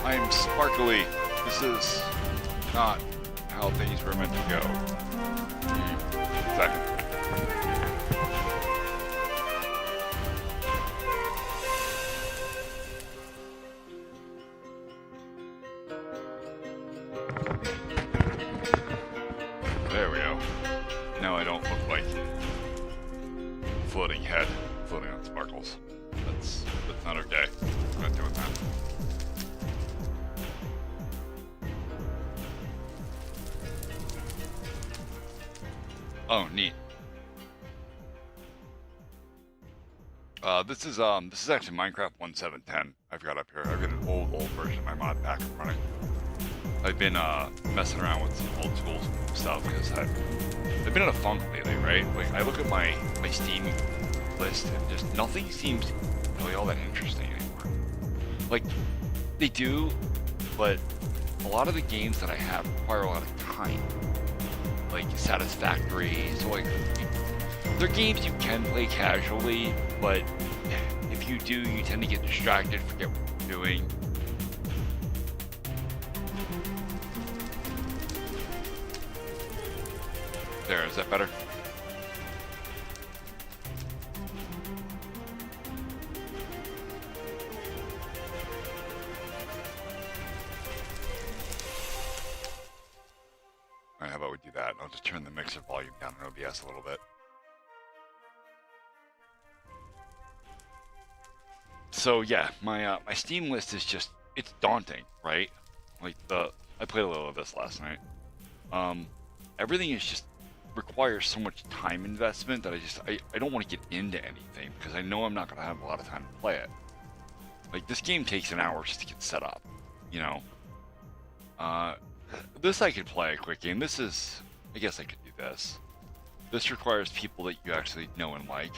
I'm sparkly. This is not how things were meant to go. Second. There we go. Now I don't look like floating head, floating on sparkles. That's not okay. I'm not doing that. Oh, neat. This is actually Minecraft 1.7.10. I've got up here. I've got an old version of my mod pack running. I've been messing around with some old school stuff because I've been in a funk lately, right? Like I look at my Steam list and just nothing seems really all that interesting anymore. Like they do, but a lot of the games that I have require a lot of time. Like Satisfactory, so like they're games you can play casually, but if you do, you tend to get distracted, forget what you're doing. There, is that better? Alright, how about we do that? I'll just turn the mixer volume down in OBS a little bit. So yeah, my Steam list is just, it's daunting, right? Like I played a little of this last night. Everything is just requires so much time investment that I don't want to get into anything because I know I'm not going to have a lot of time to play it. Like this game takes an hour just to get set up, you know. This I could play a quick game. This is, I guess I could do this. This requires people that you actually know and like.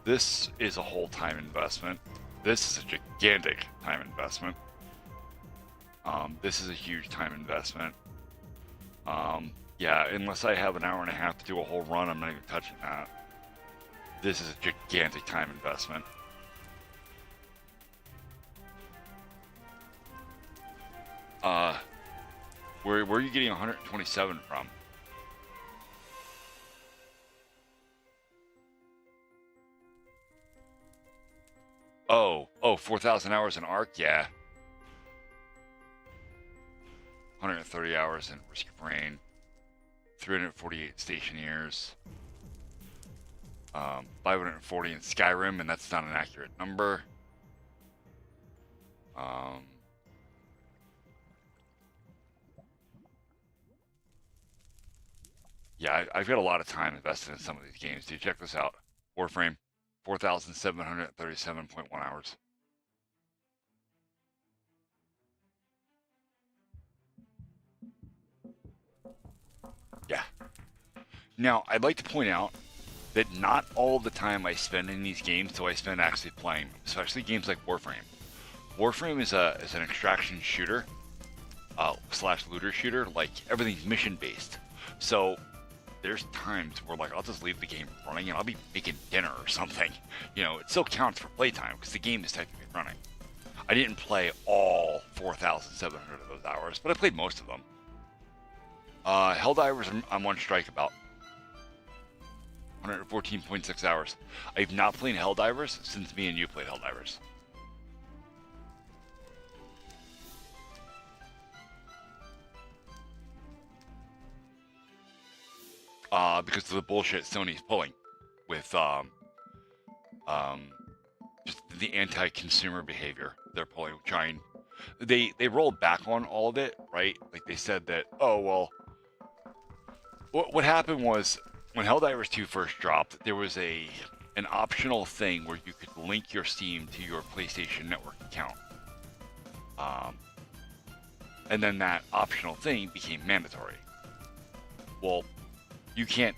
This is a whole time investment. This is a gigantic time investment. This is a huge time investment. Yeah, unless I have an hour and a half to do a whole run, I'm not even touching that. This is a gigantic time investment. Where are you getting 127 from? Oh, 4,000 hours in Ark, yeah. 130 hours in Risk Your Brain. 348 station years. 540 in Skyrim, and that's not an accurate number. Yeah, I've got a lot of time invested in some of these games. Dude, check this out. Warframe, 4,737.1 hours. Yeah. Now, I'd like to point out that not all the time I spend in these games do I spend actually playing, especially games like Warframe. Warframe is an extraction shooter, slash looter shooter. Like, everything's mission based. So there's times where, like, I'll just leave the game running and I'll be making dinner or something. You know, it still counts for playtime because the game is technically running. I didn't play all 4,700 of those hours, but I played most of them. Helldivers, I'm on strike about 114.6 hours. I've not played Helldivers since me and you played Helldivers. Because of the bullshit Sony's pulling with just the anti-consumer behavior they're pulling, trying. They rolled back on all of it, right? Like they said that, oh well, what happened was when Helldivers 2 first dropped, there was an optional thing where you could link your Steam to your PlayStation Network account, and then that optional thing became mandatory. Well, you can't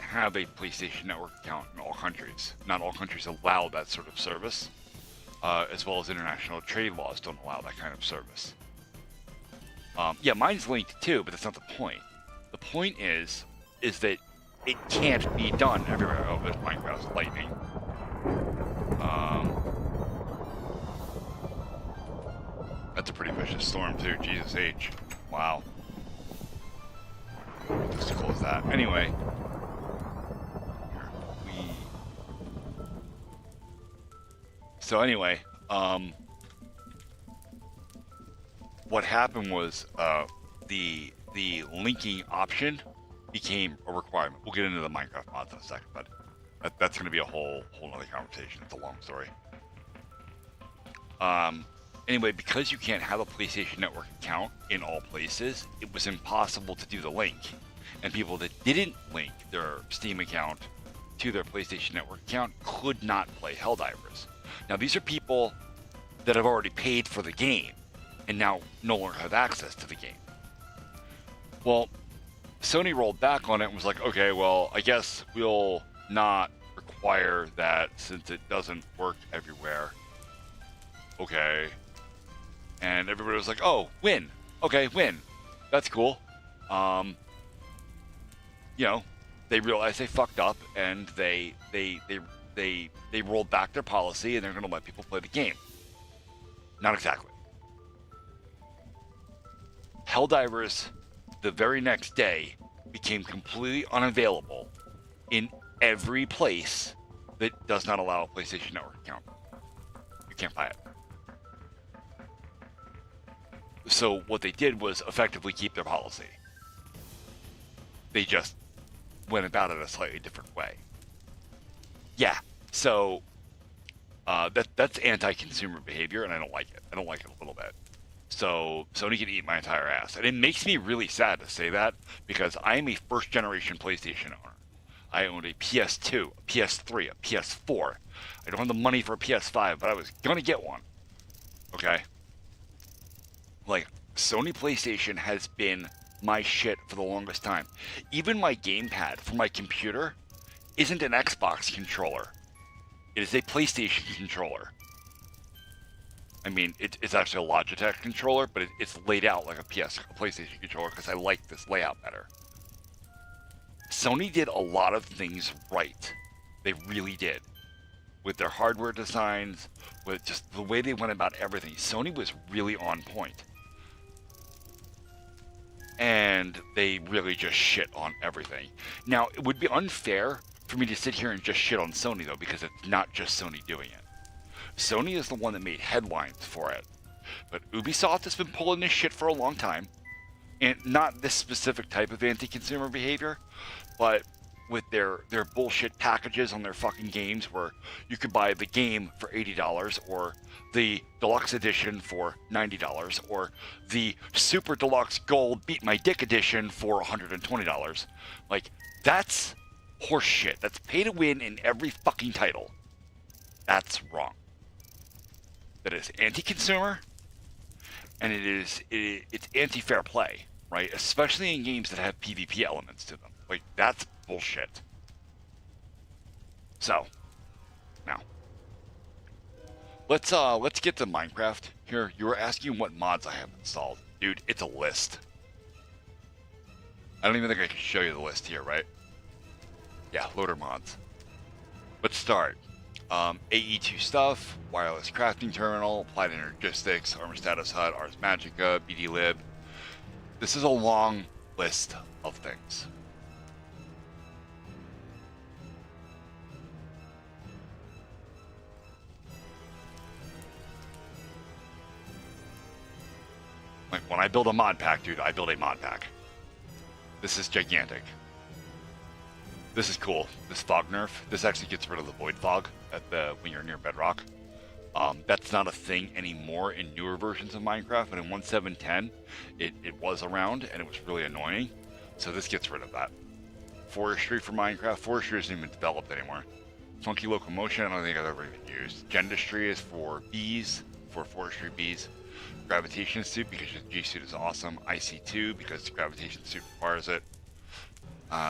have a PlayStation Network account in all countries. Not all countries allow that sort of service, as well as international trade laws don't allow that kind of service. Yeah, mine's linked too, but that's not the point. The point is that it can't be done everywhere. Oh, there's Minecraft's lightning. That's a pretty vicious storm too. Jesus H. Wow. Just to close that. Anyway. So anyway, what happened was the linking option became a requirement. We'll get into the Minecraft mods in a second, but that's going to be a whole other conversation. It's a long story. Anyway, because you can't have a PlayStation Network account in all places, it was impossible to do the link. And people that didn't link their Steam account to their PlayStation Network account could not play Helldivers. Now, these are people that have already paid for the game and now no longer have access to the game. Well, Sony rolled back on it and was like, okay, well, I guess we'll not require that since it doesn't work everywhere. Okay. And everybody was like, oh, win. Okay, win. That's cool. You know, they realized they fucked up and they rolled back their policy and they're going to let people play the game. Not exactly. Helldivers, the very next day, became completely unavailable in every place that does not allow a PlayStation Network account. You can't buy it. So what they did was effectively keep their policy. They just went about it a slightly different way. Yeah, so that's anti-consumer behavior, and I don't like it. I don't like it a little bit. So Sony can eat my entire ass. And it makes me really sad to say that, because I am a first-generation PlayStation owner. I owned a PS2, a PS3, a PS4. I don't have the money for a PS5, but I was going to get one. Okay? Like, Sony PlayStation has been my shit for the longest time. Even my gamepad for my computer isn't an Xbox controller. It is a PlayStation controller. I mean, it's actually a Logitech controller, but it's laid out like a PlayStation controller because I like this layout better. Sony did a lot of things right. They really did. With their hardware designs, with just the way they went about everything. Sony was really on point. and they really just shit on everything. Now, it would be unfair for me to sit here and just shit on Sony, though, because it's not just Sony doing it. Sony is the one that made headlines for it. But Ubisoft has been pulling this shit for a long time. And not this specific type of anti-consumer behavior, but with their bullshit packages on their fucking games where you could buy the game for $80 or the deluxe edition for $90 or the super deluxe gold beat my dick edition for $120. Like, that's horseshit. That's pay to win in every fucking title. That's wrong. That is anti-consumer, and it's anti-fair play, right? Especially in games that have PvP elements to them. Like, that's bullshit. So, now, let's get to Minecraft here. You were asking what mods I have installed. Dude, it's a list. I don't even think I can show you the list here, right? Yeah, loader mods. Let's start. AE2 stuff, wireless crafting terminal, applied energistics, armor status HUD, Ars Magica, BD-lib. This is a long list of things. Like, when I build a mod pack, dude, I build a mod pack. This is gigantic. This is cool. This fog nerf. This actually gets rid of the void fog when you're near bedrock. That's not a thing anymore in newer versions of Minecraft, but in 1.7.10, it was around, and it was really annoying. So this gets rid of that. Forestry for Minecraft. Forestry isn't even developed anymore. Funky Locomotion, I don't think I've ever even used. Gendustry is for bees, for forestry bees. Gravitation Suit, because your G-Suit is awesome. IC2, because the Gravitation Suit requires it.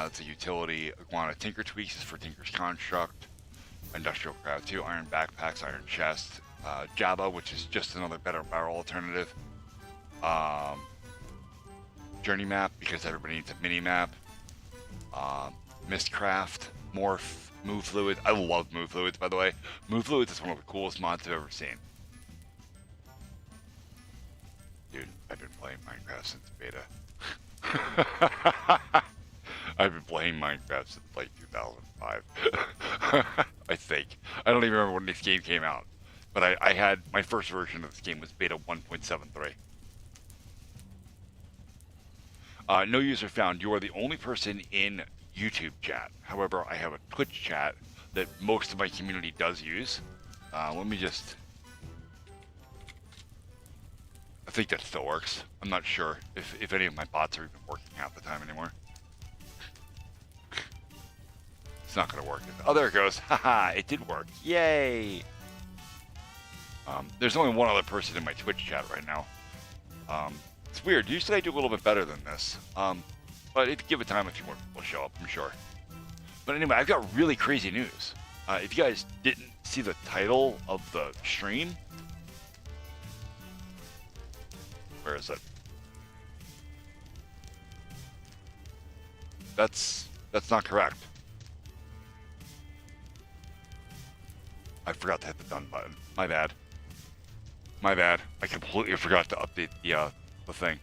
It's a utility. Iguana Tinker Tweaks is for Tinker's Construct. Industrial Craft 2, Iron Backpacks, Iron Chest. Jabba, which is just another better barrel alternative. Journey Map, because everybody needs a mini map. Mistcraft, Morph, Move Fluids. I love Move Fluids, by the way. Move Fluids is one of the coolest mods I've ever seen. Dude, I've been playing Minecraft since beta. I've been playing Minecraft since like 2005. I think. I don't even remember when this game came out. But I had my first version of this game was beta 1.73. No user found. You are the only person in YouTube chat. However, I have a Twitch chat that most of my community does use. Let me just... I think that still works. I'm not sure if any of my bots are even working half the time anymore. It's not going to work. Oh, there it goes. Haha, it did work. Yay! There's only one other person in my Twitch chat right now. It's weird. Usually I do a little bit better than this. But if you give it time, a few more people will show up, I'm sure. But anyway, I've got really crazy news. If you guys didn't see the title of the stream... Where is it? That's not correct. I forgot to hit the done button. My bad. My bad. I completely forgot to update the thing.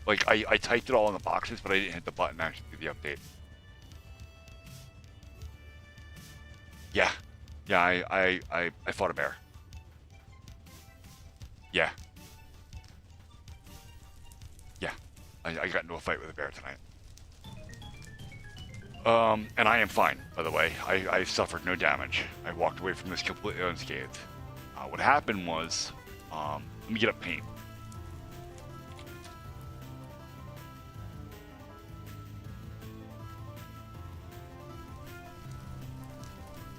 Like, I typed it all in the boxes, but I didn't hit the button to actually do the update. Yeah. Yeah, I fought a bear. Yeah. Yeah. I got into a fight with a bear tonight. And I am fine, by the way. I suffered no damage. I walked away from this completely unscathed. What happened was, let me get up paint.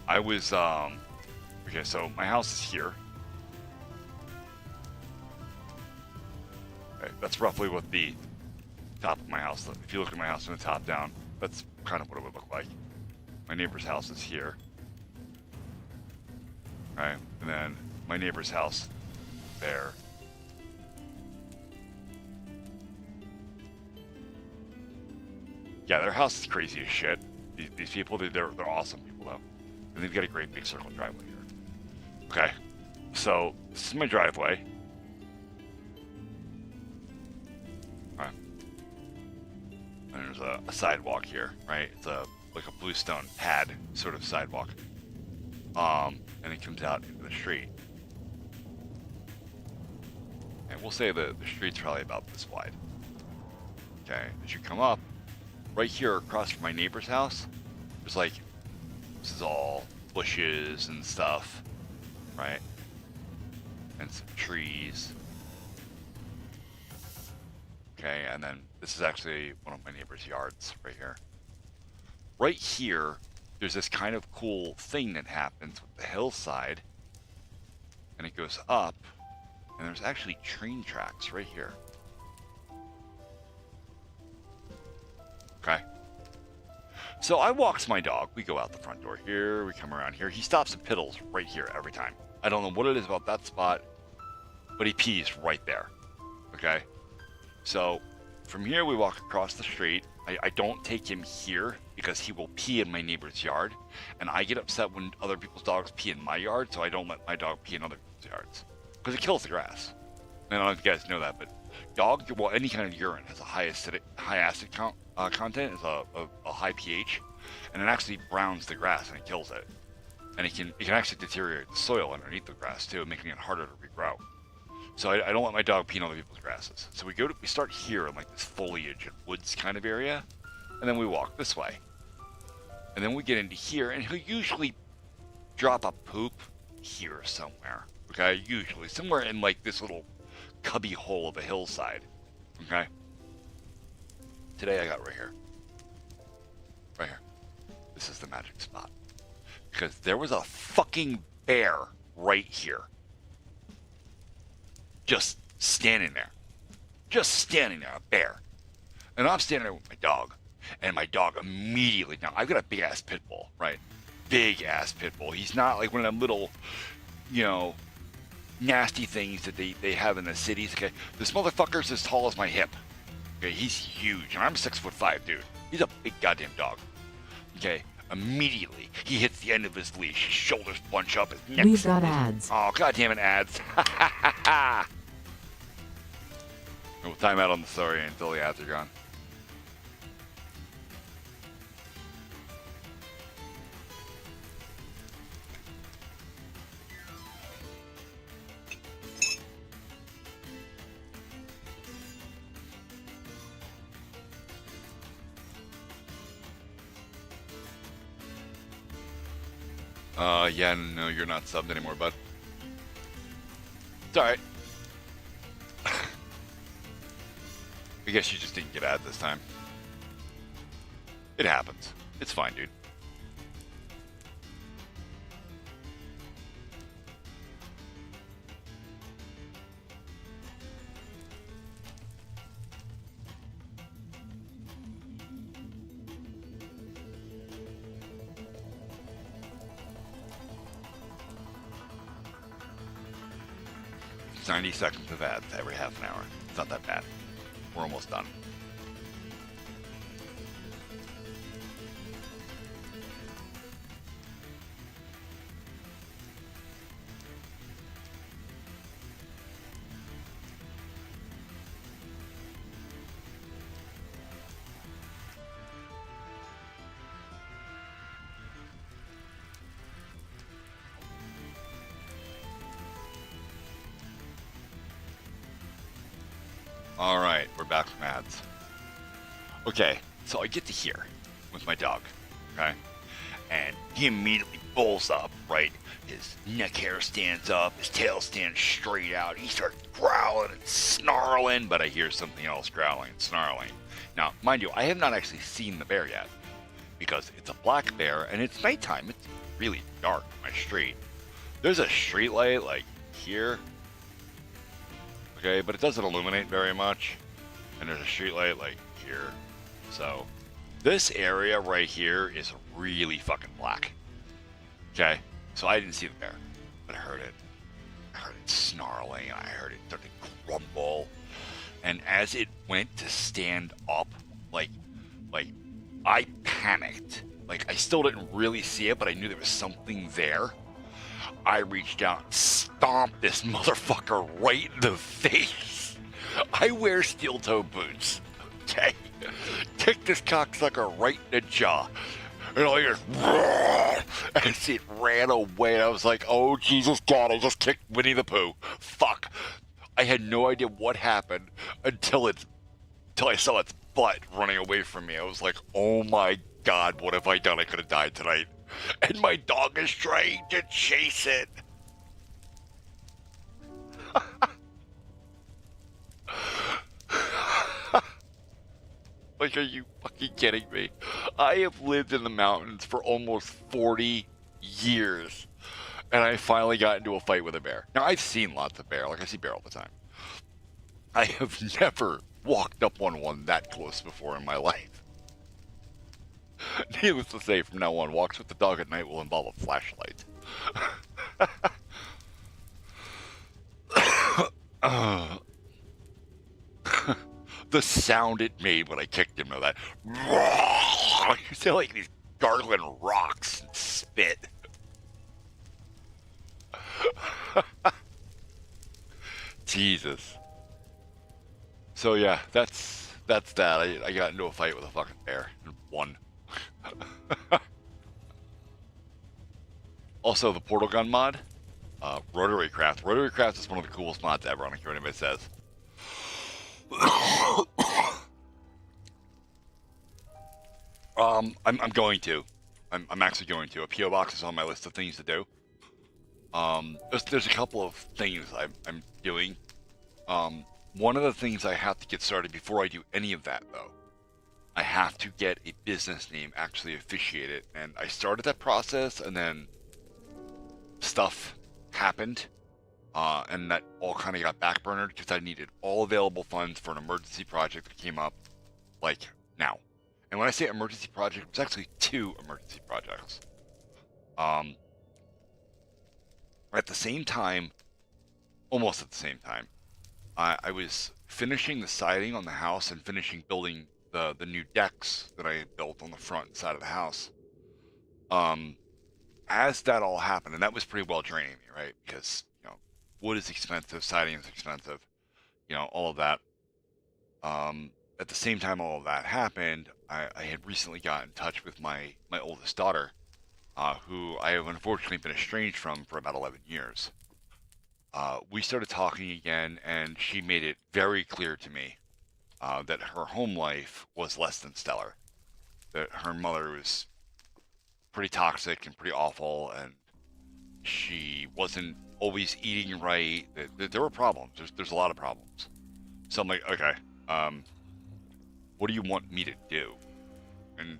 I was, okay, so my house is here. Okay, that's roughly what the top of my house looks. If you look at my house from the top down, that's kind of what it would look like. My neighbor's house is here. Right, and then my neighbor's house there. Yeah, their house is crazy as shit. These people, they're awesome people though. And they've got a great big circle driveway here. Okay, so this is my driveway. there's a sidewalk here, right? It's like a bluestone pad sort of sidewalk. And it comes out into the street. And we'll say the street's probably about this wide. Okay, as you come up, right here across from my neighbor's house, there's like, this is all bushes and stuff, right? And some trees. Okay, and then this is actually one of my neighbor's yards right here. Right here, there's this kind of cool thing that happens with the hillside, and it goes up, and there's actually train tracks right here. Okay. So I walks my dog. We go out the front door here, we come around here. He stops and piddles right here every time. I don't know what it is about that spot, but he pees right there. Okay. So from here we walk across the street. I don't take him here because he will pee in my neighbor's yard, and I get upset when other people's dogs pee in my yard, so I don't let my dog pee in other people's yards because it kills the grass. I don't know if you guys know that, but any kind of urine has a high acid content, is a high pH, and it actually browns the grass and it kills it, and it can actually deteriorate the soil underneath the grass too, making it harder to regrow. So I don't let my dog pee in other people's grasses. So we start here in like this foliage and woods kind of area, and then we walk this way. And then we get into here, and he'll usually drop a poop here somewhere. Okay, usually somewhere in like this little cubby hole of a hillside. Okay. Today I got right here. Right here. This is the magic spot. Because there was a fucking bear right here. Just standing there. Just standing there, a bear. And I'm standing there with my dog. And my dog immediately, now I've got a big ass pit bull, right? Big ass pit bull. He's not like one of them little, nasty things that they have in the cities. Okay, this motherfucker's as tall as my hip. Okay, he's huge. And I'm 6'5", dude. He's a big goddamn dog. Okay, immediately he hits the end of his leash. His shoulders bunch up. His neck. We've got ads. Oh, goddamn it, ads. We'll time out on the story until the ads are gone. Yeah, no, you're not subbed anymore, bud. It's alright. I guess you just didn't get ads this time. It happens. It's fine, dude. It's 90 seconds of ads every half an hour. It's not that bad. We're almost done. Alright, we're back from ads. Okay, so I get to here with my dog, okay? And he immediately bulls up, right? His neck hair stands up, his tail stands straight out. He starts growling and snarling, but I hear something else growling and snarling. Now, mind you, I have not actually seen the bear yet, because it's a black bear and it's nighttime. It's really dark on my street. There's a street light, like, here. Okay, but it doesn't illuminate very much. And there's a street light like here. So this area right here is really fucking black. Okay, so I didn't see the bear, but I heard it. I heard it snarling, and I heard it start to grumble. And as it went to stand up, like I panicked. Like, I still didn't really see it, but I knew there was something there. I reached out and stomped this motherfucker right in the face. I wear steel-toe boots, okay? Took this cocksucker right in the jaw. And I hear, as it ran away. I was like, oh, Jesus God, I just kicked Winnie the Pooh. Fuck. I had no idea what happened until I saw its butt running away from me. I was like, oh my God, what have I done? I could have died tonight. And my dog is trying to chase it. Like, are you fucking kidding me? I have lived in the mountains for almost 40 years, and I finally got into a fight with a bear. Now, I've seen lots of bear, like I see bear all the time. I have never walked up on one that close before in my life. Needless to say, from now on, walks with the dog at night will involve a flashlight. The sound it made when I kicked him, though, that you sound like these gargling rocks and spit. Jesus. So yeah, that's that. I got into a fight with a fucking bear and won. Also, the portal gun mod, Rotary Craft. Rotary Craft is one of the coolest mods ever. I don't care what anybody says. I'm going to. I'm actually going to. A PO box is on my list of things to do. There's a couple of things I'm doing. One of the things I have to get started before I do any of that, though, I have to get a business name actually officiated. And I started that process, and then stuff happened. And that all kind of got backburnered because I needed all available funds for an emergency project that came up, like, now. And when I say emergency project, it was actually 2 emergency projects. At the same time, almost at the same time, I was finishing the siding on the house and finishing building the new decks that I had built on the front and side of the house. As that all happened, and that was pretty well draining me, right? Because, you know, wood is expensive, siding is expensive, you know, all of that. At the same time all of that happened, I had recently got in touch with my oldest daughter, who I have unfortunately been estranged from for about 11 years. We started talking again, and she made it very clear to me that her home life was less than stellar. That her mother was pretty toxic and pretty awful, and she wasn't always eating right. There were problems. There's a lot of problems. So I'm like, okay, what do you want me to do? And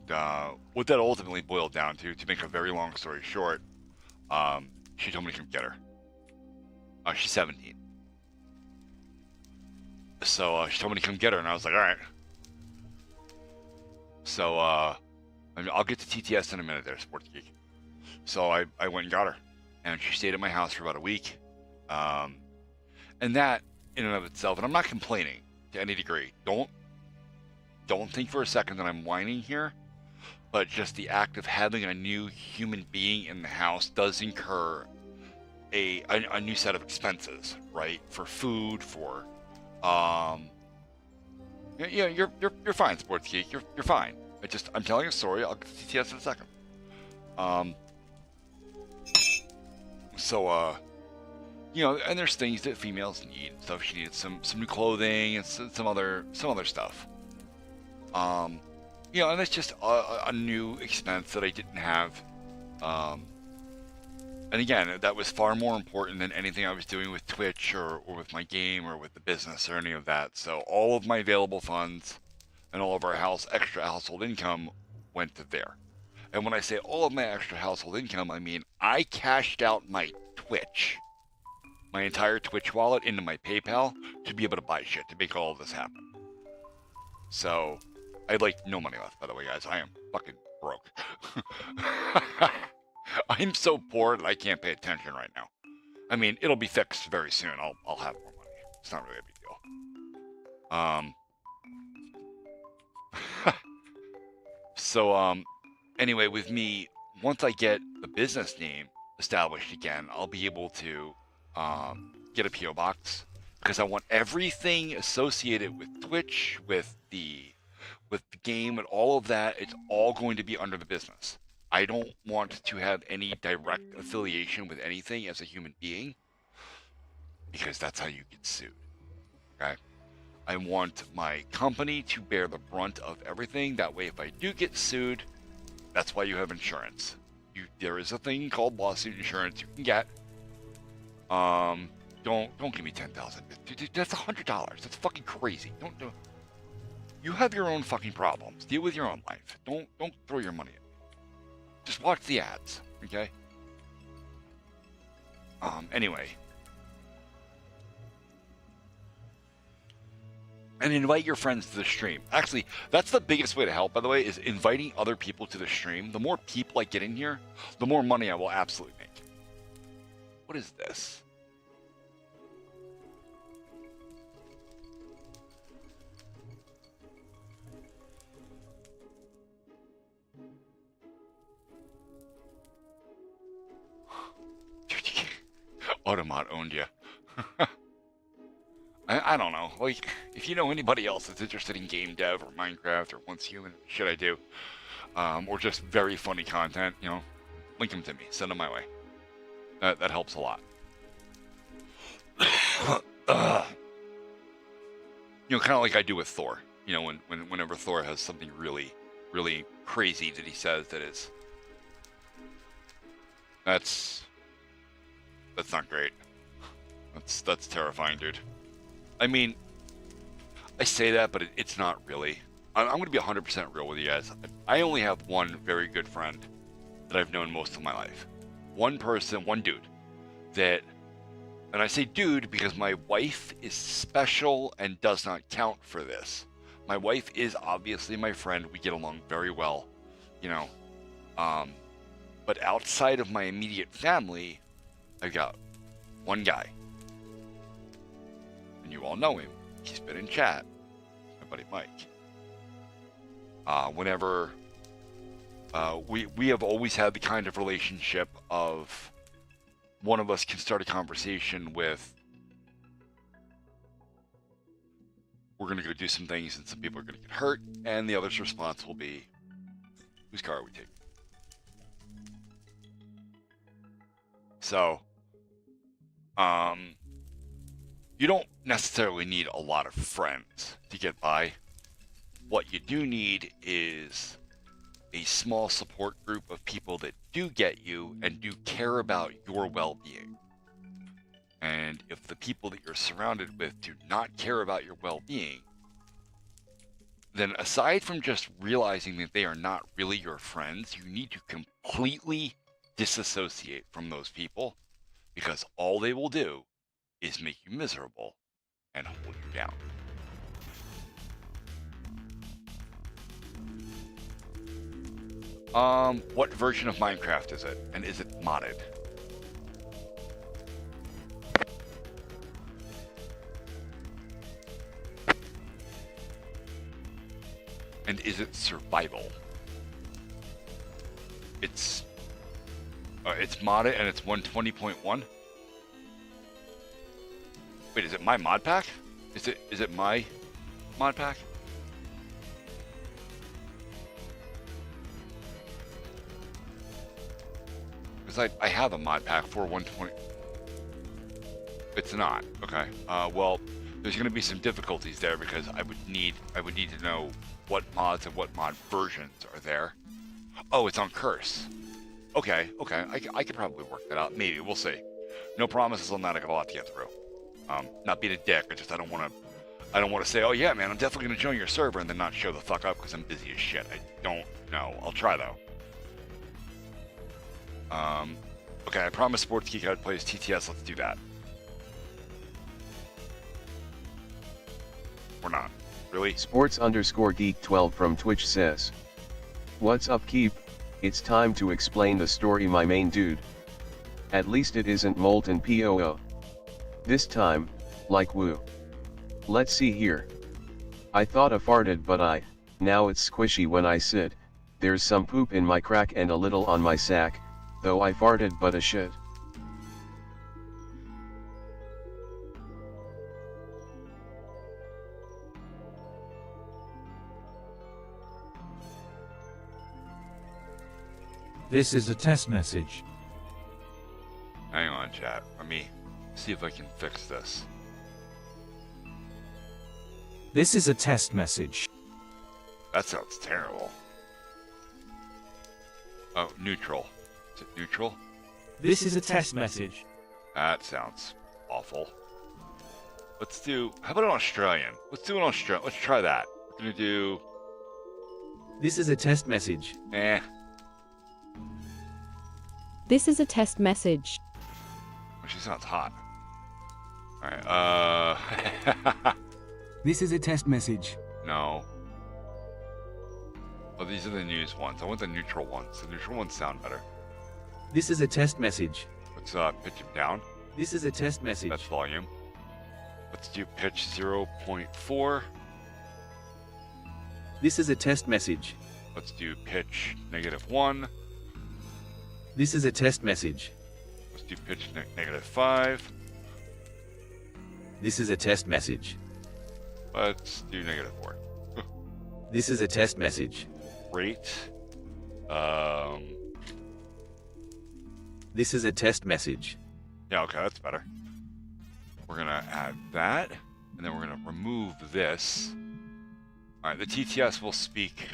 what that ultimately boiled down to make a very long story short, she told me to come get her. She's 17. So she told me to come get her, and I was like, all right. So I'll get to TTS in a minute there, Sports Geek. So I went and got her, and she stayed at my house for about a week. And that, in and of itself, and I'm not complaining to any degree. Don't think for a second that I'm whining here, but just the act of having a new human being in the house does incur a new set of expenses, right? For food, for yeah, you're fine, Sports Geek. You're fine. I'm telling a story. I'll get to TTS in a second. So you know, and there's things that females need and stuff. She needed some new clothing and some other stuff. You know, and it's just a new expense that I didn't have. And again, that was far more important than anything I was doing with Twitch or with my game or with the business or any of that. So all of my available funds and all of our extra household income went to there. And when I say all of my extra household income, I mean I cashed out my Twitch, my entire Twitch wallet into my PayPal to be able to buy shit, to make all of this happen. So I had like no money left, by the way, guys. I am fucking broke. I'm so poor that I can't pay attention right now. I mean, it'll be fixed very soon. I'll have more money. It's not really a big deal. So anyway, with me, once I get the business name established again, I'll be able to get a PO box, because I want everything associated with Twitch, with with the game and all of that, it's all going to be under the business. I don't want to have any direct affiliation with anything as a human being, because that's how you get sued. Okay? I want my company to bear the brunt of everything. That way, if I do get sued, that's why you have insurance. There is a thing called lawsuit insurance you can get. Don't give me $10,000. That's $100. That's fucking crazy. Don't do. You have your own fucking problems. Deal with your own life. Don't throw your money at me. Just watch the ads, okay? Anyway. And invite your friends to the stream. Actually, that's the biggest way to help, by the way, is inviting other people to the stream. The more people I get in here, the more money I will absolutely make. What is this? Automat owned you. I don't know. Like, if you know anybody else that's interested in game dev or Minecraft or Once Human, shit I do, or just very funny content, you know, link them to me. Send them my way. That helps a lot. You know, kind of like I do with Thor. You know, whenever Thor has something really, really crazy that he says that is, that's not great. That's terrifying, dude. I mean, I say that, but it's not really. I'm going to be 100% real with you guys. I only have one very good friend that I've known most of my life. One person, one dude, that, and I say dude because my wife is special and does not count for this. My wife is obviously my friend. We get along very well, you know. But outside of my immediate family, I've got one guy. And you all know him. He's been in chat. My buddy Mike. Whenever we have always had the kind of relationship of one of us can start a conversation with, we're going to go do some things and some people are going to get hurt, and the other's response will be, whose car are we taking? So, you don't necessarily need a lot of friends to get by. What you do need is a small support group of people that do get you and do care about your well-being. And if the people that you're surrounded with do not care about your well-being, then aside from just realizing that they are not really your friends, you need to completely disassociate from those people, because all they will do is make you miserable and hold you down. What version of Minecraft is it? And is it modded? And is it survival? It's modded and it's 120.1. Wait, is it my mod pack? Is it my mod pack? Because I have a mod pack for 120. It's not. Okay. Well, there's going to be some difficulties there because I would need to know what mods and what mod versions are there. Oh, it's on Curse. Okay. I could probably work that out. Maybe. We'll see. No promises on that. I got a lot to get through. Not being a dick. I don't want to say, oh yeah, man, I'm definitely going to join your server and then not show the fuck up because I'm busy as shit. I don't know. I'll try though. Okay, I promised Sports Geek I'd play as TTS. Let's do that. Or not. Really? Sports_geek12 from Twitch says, "What's up, Keep? It's time to explain the story, my main dude. At least it isn't Molten POO. This time, like woo. Let's see here. I thought I farted, but now it's squishy when I sit. There's some poop in my crack and a little on my sack, though I farted but a shit. This is a test message. Hang on, chat. Let me see if I can fix this. This is a test message. That sounds terrible. Oh, neutral. Is it neutral? This is a test message. That sounds awful. Let's do... How about an Australian? Let's do an Australian. Let's try that. We're gonna do... This is a test message. Eh. This is a test message. Well, she sounds hot. Alright, This is a test message. no. Oh, these are the news ones. I want the neutral ones. The neutral ones sound better. This is a test message. Let's pitch him down. This is a test message. That's volume. Let's do pitch 0.4. This is a test message. Let's do pitch -1. This is a test message. Let's do pitch -5. This is a test message. Let's do -4. This is a test message. Rate. This is a test message. Yeah, okay, that's better. We're gonna add that, and then we're gonna remove this. All right, the TTS will speak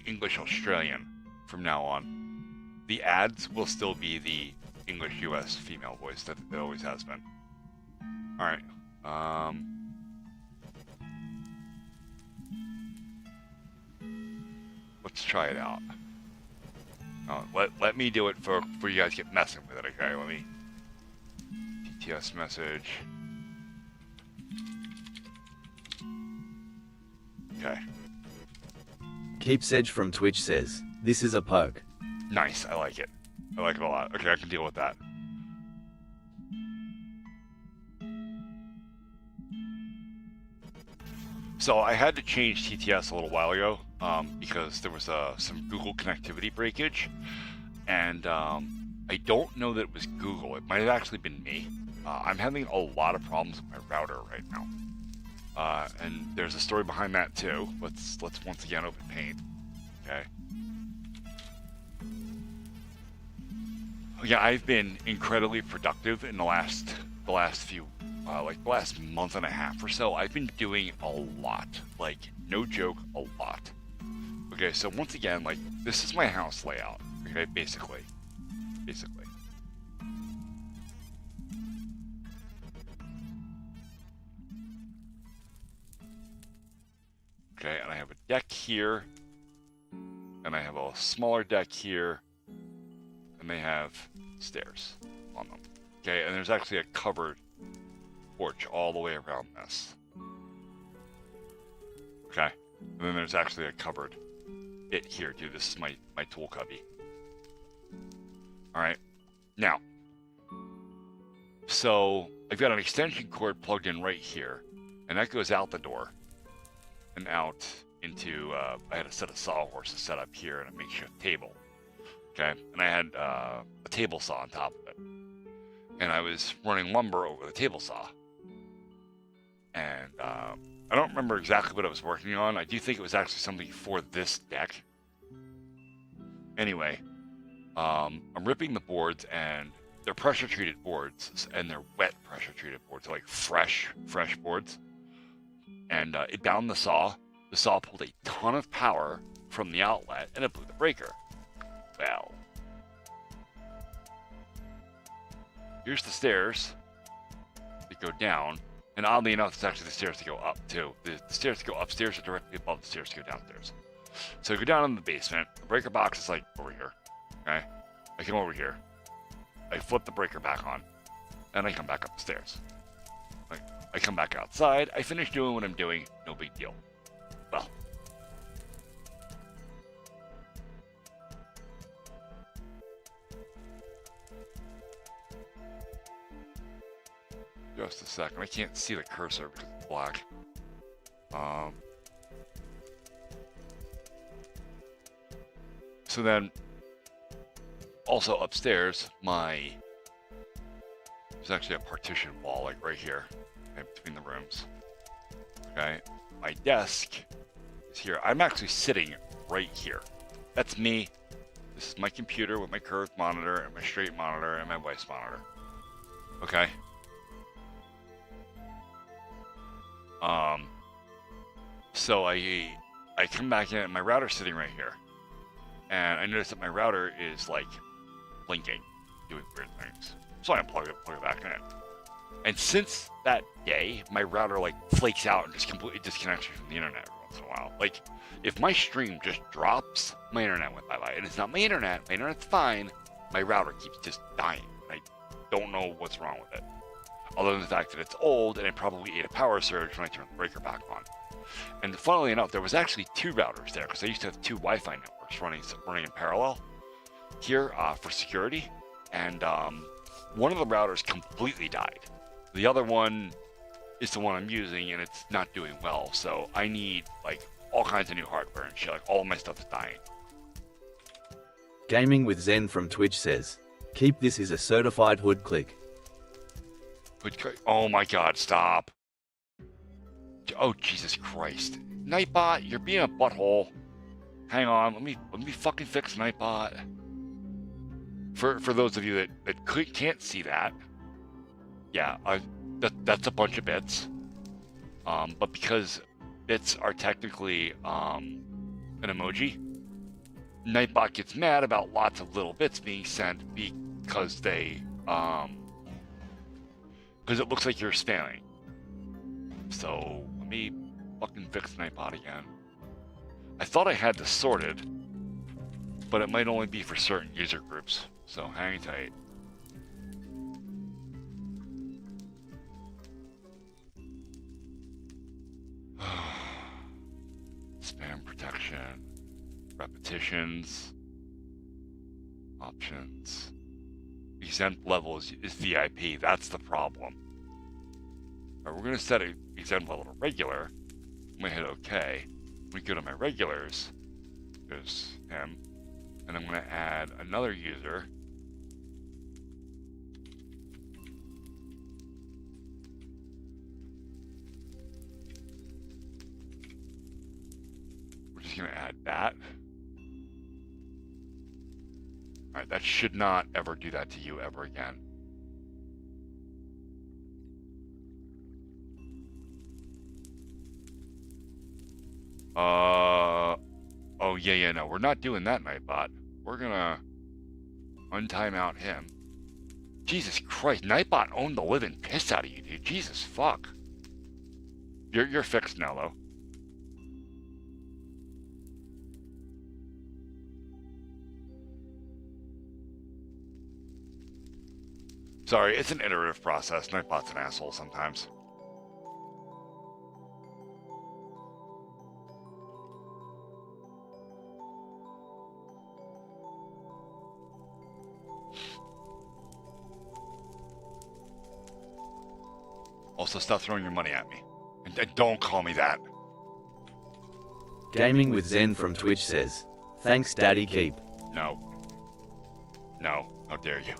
English Australian from now on. The ads will still be the English US female voice that it always has been. All right. Let's try it out. Let me do it for you guys get messing with it. Okay, let me. TTS message. Okay. Cape Sedge from Twitch says, this is a pug. Nice. I like it. I like it a lot. Okay, I can deal with that. So I had to change TTS a little while ago because there was some Google connectivity breakage, and I don't know that it was Google. It might have actually been me. I'm having a lot of problems with my router right now, and there's a story behind that too. Let's once again open Paint. Okay. Yeah, I've been incredibly productive in the last few, like the last month and a half or so. I've been doing a lot, like no joke, a lot. Okay, so once again, like this is my house layout. Okay, basically. Okay, and I have a deck here, and I have a smaller deck here, and they have stairs on them. Okay, and there's actually a covered porch all the way around this. Okay, and then there's actually a covered bit here too. This is my tool cubby. All right, now, so I've got an extension cord plugged in right here, and that goes out the door and out into, I had a set of sawhorses set up here and a makeshift table. Okay, and I had a table saw on top of it. And I was running lumber over the table saw. And I don't remember exactly what I was working on. I do think it was actually something for this deck. Anyway, I'm ripping the boards, and they're pressure treated boards, and they're wet pressure treated boards, like fresh boards. And it bound the saw. The saw pulled a ton of power from the outlet, and it blew the breaker. Well, here's the stairs that go down, and oddly enough, it's actually the stairs to go up too. The stairs to go upstairs are directly above the stairs to go downstairs. So I go down in the basement. The breaker box is like over here. Okay, I come over here. I flip the breaker back on, and I come back up the stairs. I come back outside. I finish doing what I'm doing. No big deal. Well. Just a second. I can't see the cursor because it's black. So then, also upstairs, there's actually a partition wall, like right here, okay, between the rooms. Okay, my desk is here. I'm actually sitting right here. That's me. This is my computer with my curved monitor and my straight monitor and my wife's monitor. Okay. So I come back in and my router's sitting right here. And I notice that my router is like blinking, doing weird things. So I unplug it, plug it back in. And since that day, my router like flakes out and just completely disconnects me from the internet every once in a while. Like, if my stream just drops, my internet went bye-bye. And it's not my internet's fine. My router keeps just dying. I don't know what's wrong with it. Other than the fact that it's old and it probably ate a power surge when I turned the breaker back on. And funnily enough, there was actually 2 routers there because I used to have 2 Wi-Fi networks running in parallel here for security. And one of the routers completely died. The other one is the one I'm using and it's not doing well. So I need like all kinds of new hardware and shit. Like all of my stuff is dying. Gaming with Zen from Twitch says, keep this is a certified hood click. Oh my god, stop. Oh, Jesus Christ. Nightbot, you're being a butthole. Hang on, let me fucking fix Nightbot. For those of you that can't see that, yeah, that's a bunch of bits. But because bits are technically an emoji, Nightbot gets mad about lots of little bits being sent because they because it looks like you're spamming. So let me fucking fix Nightbot again. I thought I had this sorted, but it might only be for certain user groups. So hang tight. Spam protection, repetitions, options. Exempt level is VIP. That's the problem. All right, we're going to set an exempt level to regular. I'm going to hit OK. We go to my regulars. There's him. And I'm going to add another user. We're just going to add that. Alright, that should not ever do that to you ever again. Oh yeah, no, we're not doing that, Nightbot. We're gonna untime out him. Jesus Christ, Nightbot owned the living piss out of you, dude. Jesus fuck. You're fixed now, though. Sorry, it's an iterative process. Nightbot's an asshole sometimes. Also, stop throwing your money at me. And don't call me that. Gaming with Zen from Twitch says, thanks Daddy Keep. No. No, how dare you.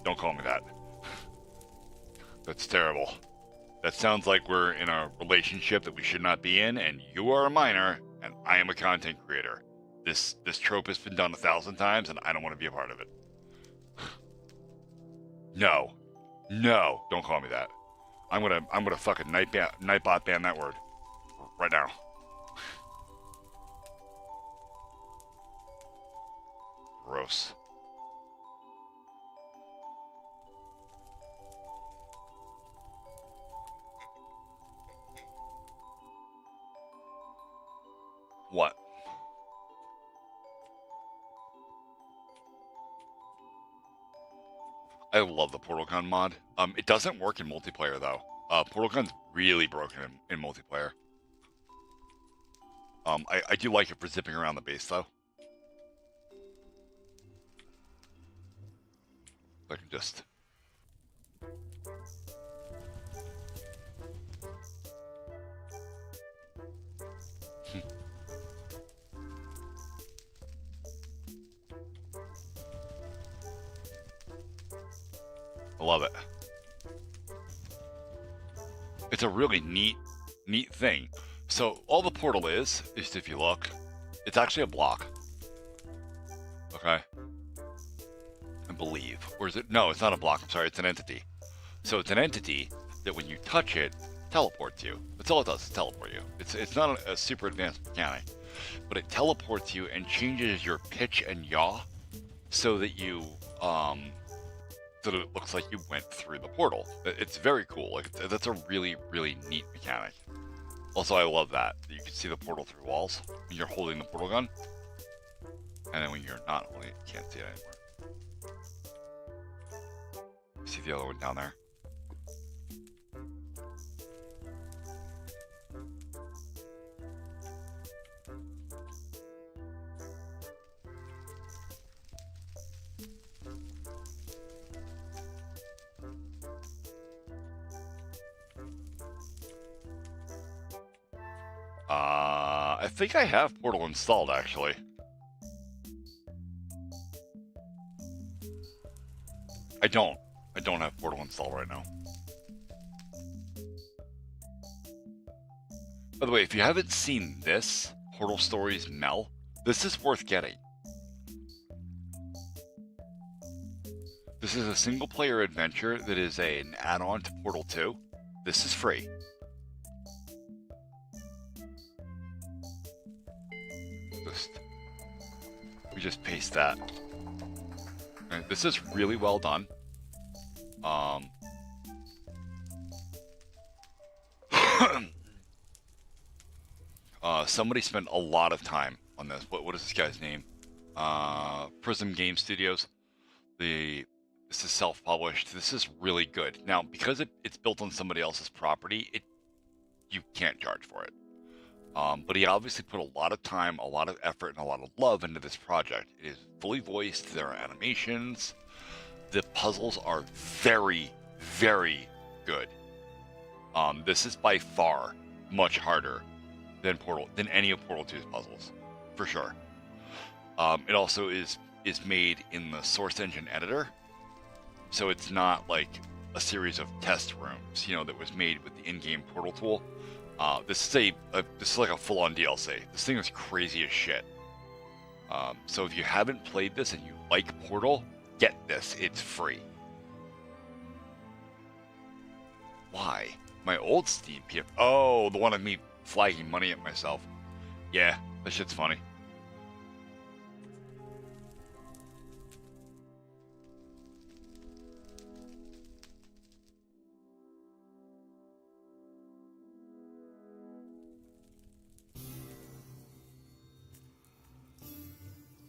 Don't call me that. That's terrible. That sounds like we're in a relationship that we should not be in, and you are a minor, and I am a content creator. This trope has been done 1,000 times, and I don't want to be a part of it. No. No, don't call me that. I'm gonna fucking Nightbot ban that word. Right now. Gross. What? I love the PortalCon mod. It doesn't work in multiplayer though. PortalCon's really broken in multiplayer. I do like it for zipping around the base though. I can just. I love it. It's a really neat thing. So all the portal is if you look, it's actually a block. Okay. I believe. Or is it? No, it's not a block. I'm sorry. It's an entity. So it's an entity that when you touch it, teleports you. That's all it does. Is teleport you. It's not a super advanced mechanic, but it teleports you and changes your pitch and yaw so that you so that it looks like you went through the portal. It's very cool. Like that's a really neat mechanic. Also, I love that you can see the portal through walls when you're holding the portal gun, and then when you're not holding it, you can't see it anymore. See the other one down there? I think I have Portal installed, actually. I don't have Portal installed right now. By the way, if you haven't seen this, Portal Stories Mel, this is worth getting. This is a single-player adventure that is an add-on to Portal 2. This is free. We just paste that. Okay, this is really well done. Somebody spent a lot of time on this. What is this guy's name? Prism Game Studios. This is self-published. This is really good. Now, because it's built on somebody else's property, you can't charge for it. But he obviously put a lot of time, a lot of effort, and a lot of love into this project. It is fully voiced. There are animations. The puzzles are very good. This is by far much harder than any of Portal 2's puzzles, for sure. It also is made in the Source Engine editor, so it's not like a series of test rooms, that was made with the in-game Portal tool. This is like a full-on DLC. This thing is crazy as shit. So if you haven't played this and you like Portal, get this. It's free. Why? My old Steam PF. Oh, the one of me flagging money at myself. Yeah, that shit's funny.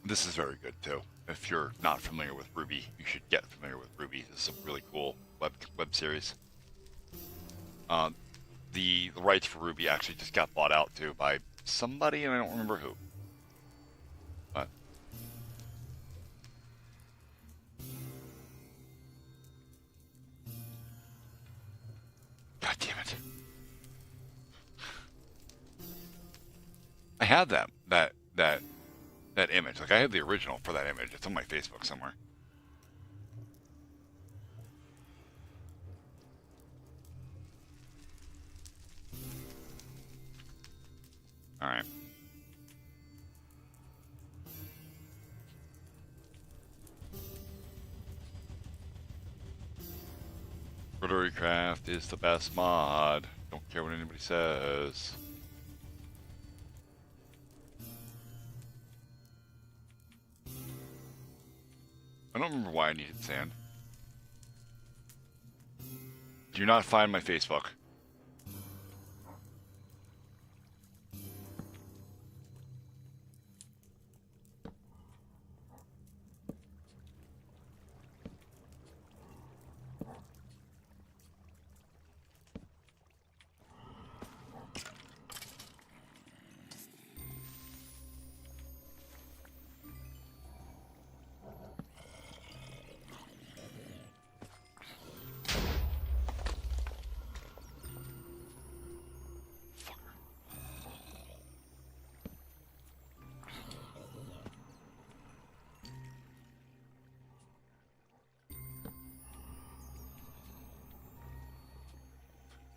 This is very good too. If you're not familiar with RWBY, you should get familiar with RWBY. This is a really cool web series. The rights for RWBY actually just got bought out too by somebody, and I don't remember who. But God damn it! I have that image. Like, I have the original for that image. It's on my Facebook somewhere. Alright. Rotary Craft is the best mod. Don't care what anybody says. I don't remember why I needed sand. Do not find my Facebook.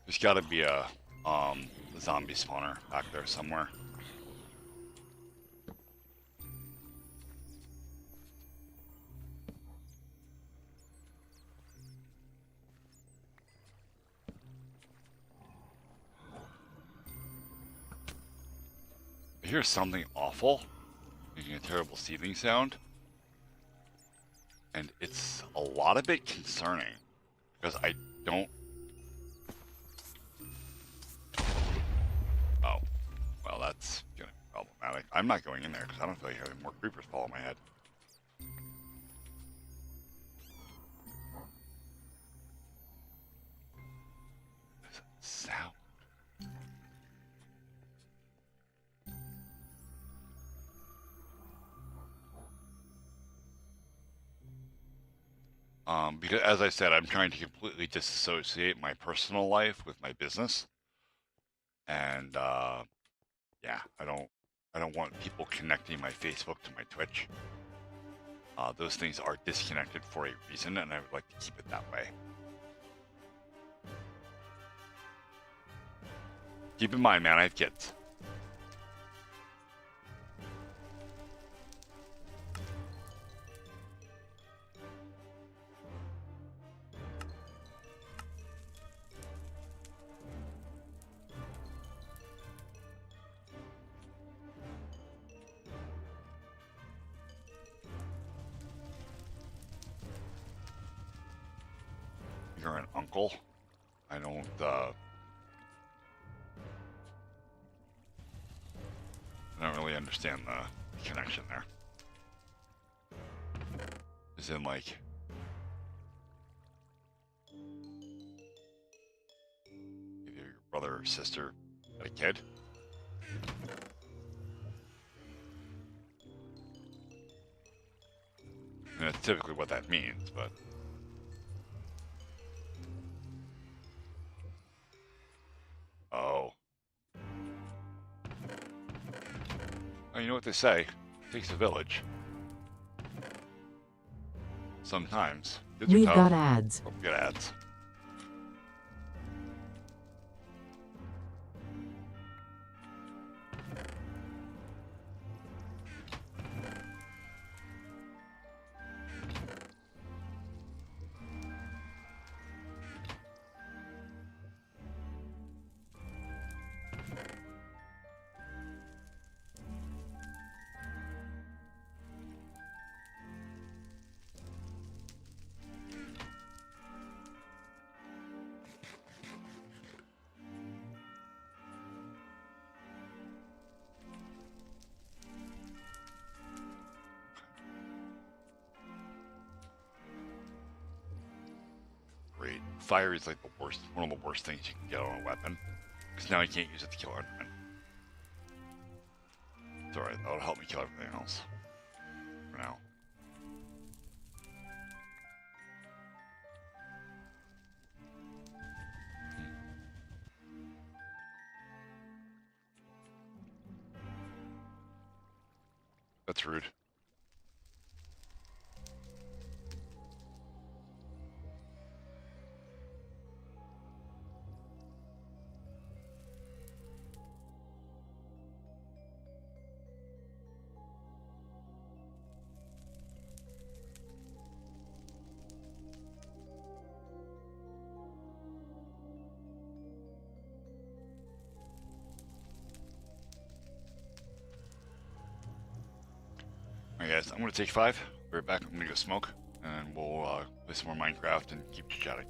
There's got to be a zombie spawner back there somewhere. I hear something awful, making a terrible seething sound. And it's a lot of it concerning, because I don't... Oh, well, that's gonna be problematic. I'm not going in there, because I don't feel like having more creepers fall on my head. There's a sound. Because as I said, I'm trying to completely disassociate my personal life with my business. And, yeah, I don't want people connecting my Facebook to my Twitch. Those things are disconnected for a reason, and I would like to keep it that way. Keep in mind, man, I have kids. You're an uncle. I don't really understand the connection there. As in, like, either your brother or sister had a kid. And that's typically what that means, but... Oh. Well, you know what they say. It takes a village. Sometimes. Kids are We've tough. got ads. Oh, we got ads. Great. Fire is like the worst, one of the worst things you can get on a weapon. Because now you can't use it to kill Endermen. It's alright, that'll help me kill everything else. For now. That's rude. Alright guys, I'm gonna take 5. Be right back, I'm gonna go smoke, and we'll play some more Minecraft and keep chatting.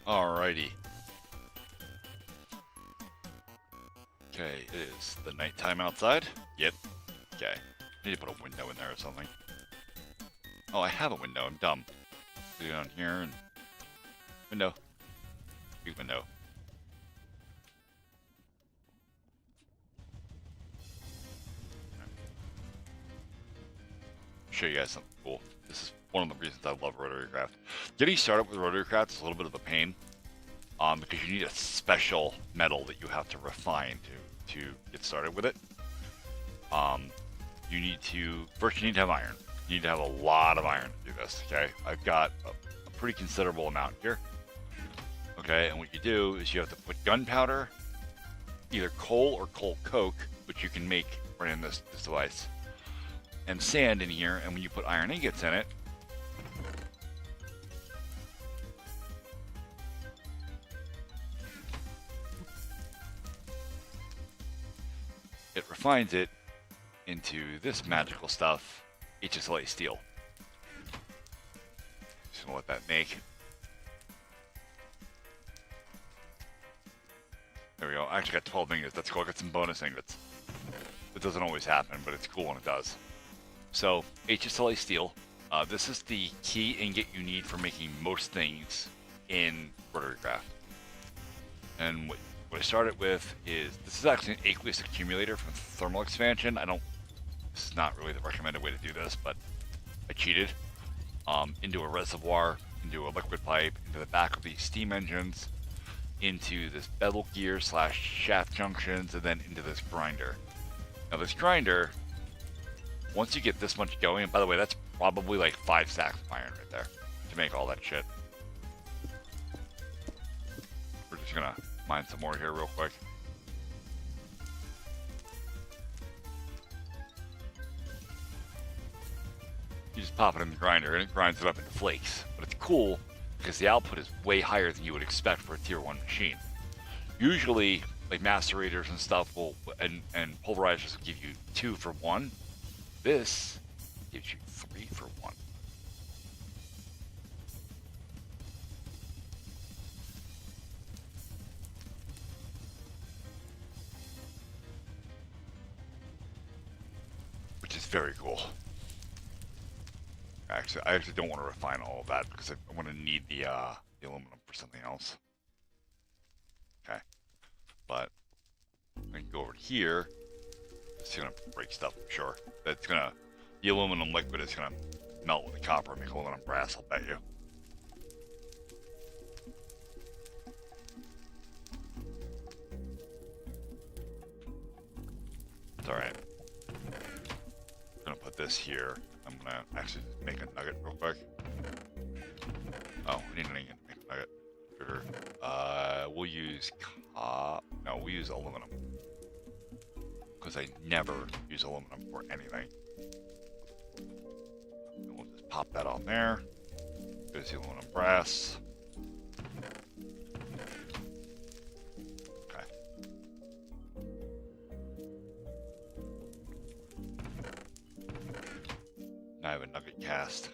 Alrighty. Okay, it is the nighttime outside. Yep. Okay. I need to put a window in there or something. Oh, I have a window. I'm dumb. Do it down here and window. Big window. Show you guys something cool. This is one of the reasons I love rotary craft. Getting started with rotary craft is a little bit of a pain, because you need a special metal that you have to refine to get started with it. You need to first you need to have iron. You need to have a lot of iron to do this. Okay, I've got a pretty considerable amount here. Okay, and what you do is you have to put gunpowder, either coal or coal coke, which you can make right in this device, and sand in here, and when you put iron ingots in it, it refines it into this magical stuff, HSLA steel. Just gonna let that make. There we go. I actually got 12 ingots. That's cool. I got some bonus ingots. It doesn't always happen, but it's cool when it does. So, HSLA steel. This is the key ingot you need for making most things in rotary craft. And what I started with is, this is actually an aqueous accumulator from thermal expansion. This is not really the recommended way to do this, but I cheated. Into a reservoir, into a liquid pipe, into the back of these steam engines, into this bevel gear / shaft junctions, and then into this grinder. Now this grinder, once you get this much going, and by the way, that's probably like 5 stacks of iron right there to make all that shit. We're just gonna mine some more here real quick. You just pop it in the grinder and it grinds it up into flakes. But it's cool because the output is way higher than you would expect for a tier 1 machine. Usually, like macerators and stuff and pulverizers will give you 2 for 1. This gives you 3 for 1. Which is very cool. I actually don't want to refine all of that because I want to need the aluminum for something else. Okay, but I can go over here. It's gonna break stuff, I'm sure. The aluminum liquid is gonna melt with the copper and make aluminum brass, I'll bet you. It's alright. I'm gonna put this here. I'm gonna actually make a nugget real quick. Oh, we need an ingot to make a nugget. Sure. We'll use we'll use aluminum. Because I never use aluminum for anything. And we'll just pop that on there. There's the aluminum brass. Okay. Now I have a nugget cast.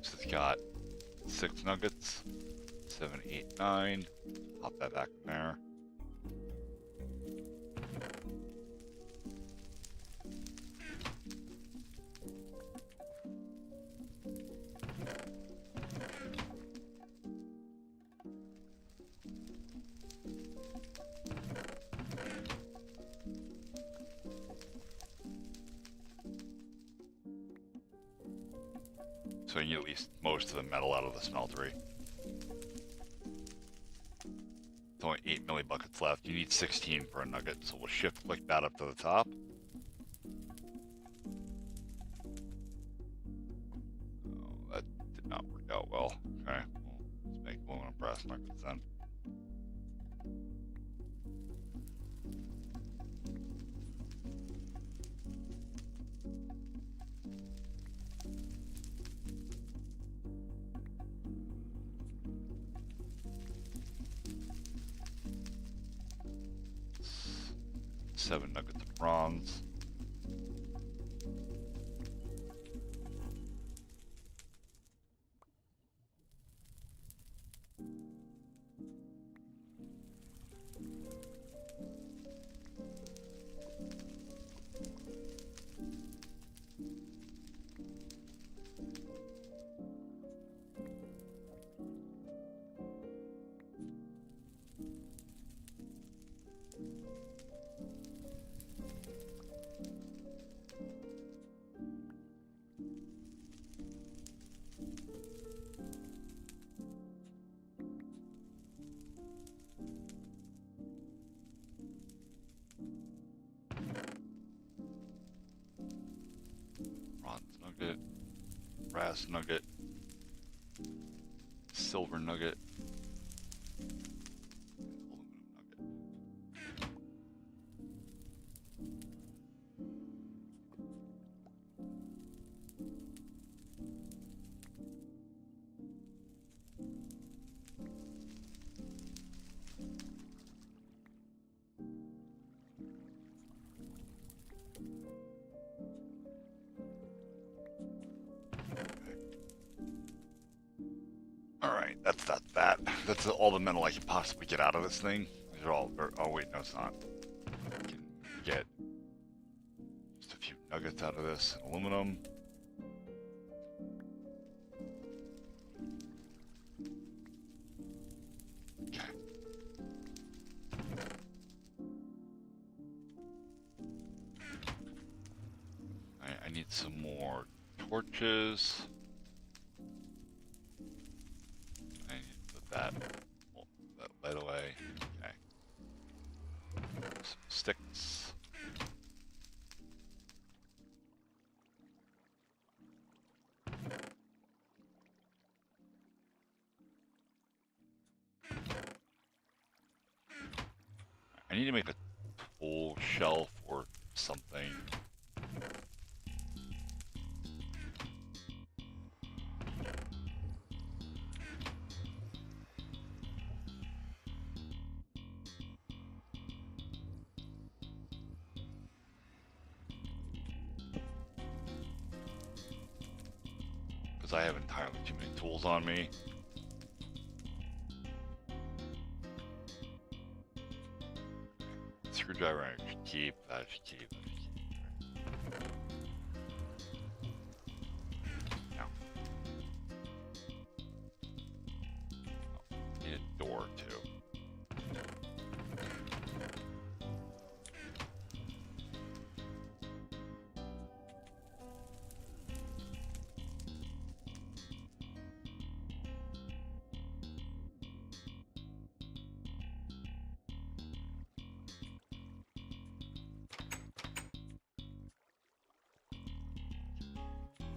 So it's got 6 nuggets. 7, 8, 9. Pop that back in there. So you need at least most of the metal out of the smeltery. It's only 8 millibuckets left. You need 16 for a nugget, so we'll shift click that up to the top. Oh, that did not work out well. Okay, well, let's make aluminum brass nuggets then. Seven nuggets of bronze. brass nugget, silver nugget, aluminum nugget. Alright, that's that. That's all the metal I can possibly get out of this thing. These are all, oh wait, no it's not. I can get just a few nuggets out of this. Aluminum. Okay. I need some more torches. I need to put that light away. Okay. Some sticks. I need to make a tool shelf or something. Because I have entirely too many tools on me. Screwdriver I should keep, that should keep, that should keep. Now. Oh, need a door too.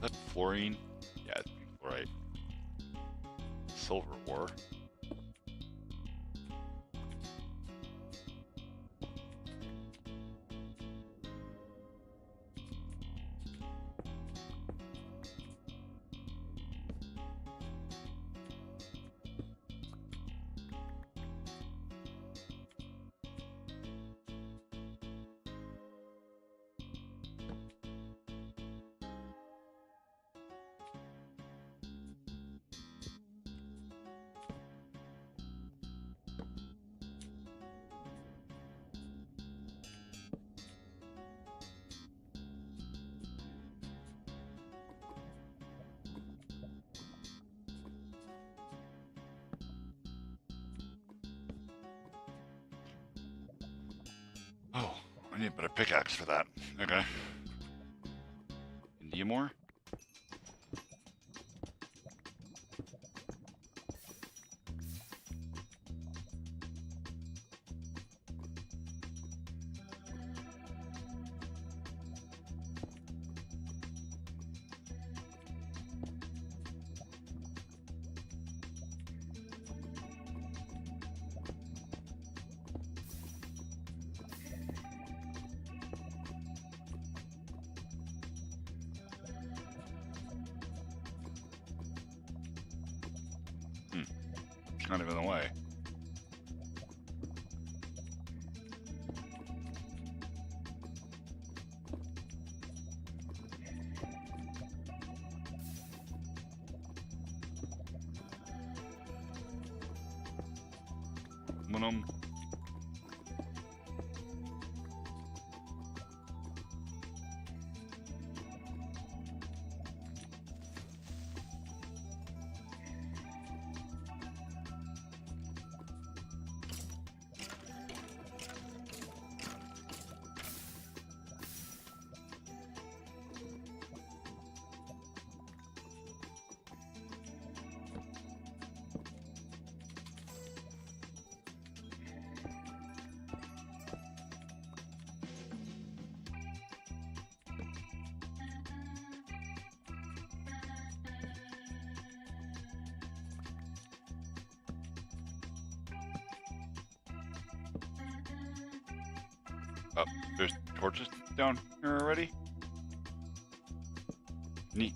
Is that fluorine? Yeah, it's fluorite. Silver ore. Oh, I need a better pickaxe for that. Okay. Need more? Kind of in the way. Aluminum. There's torches down here already? Neat.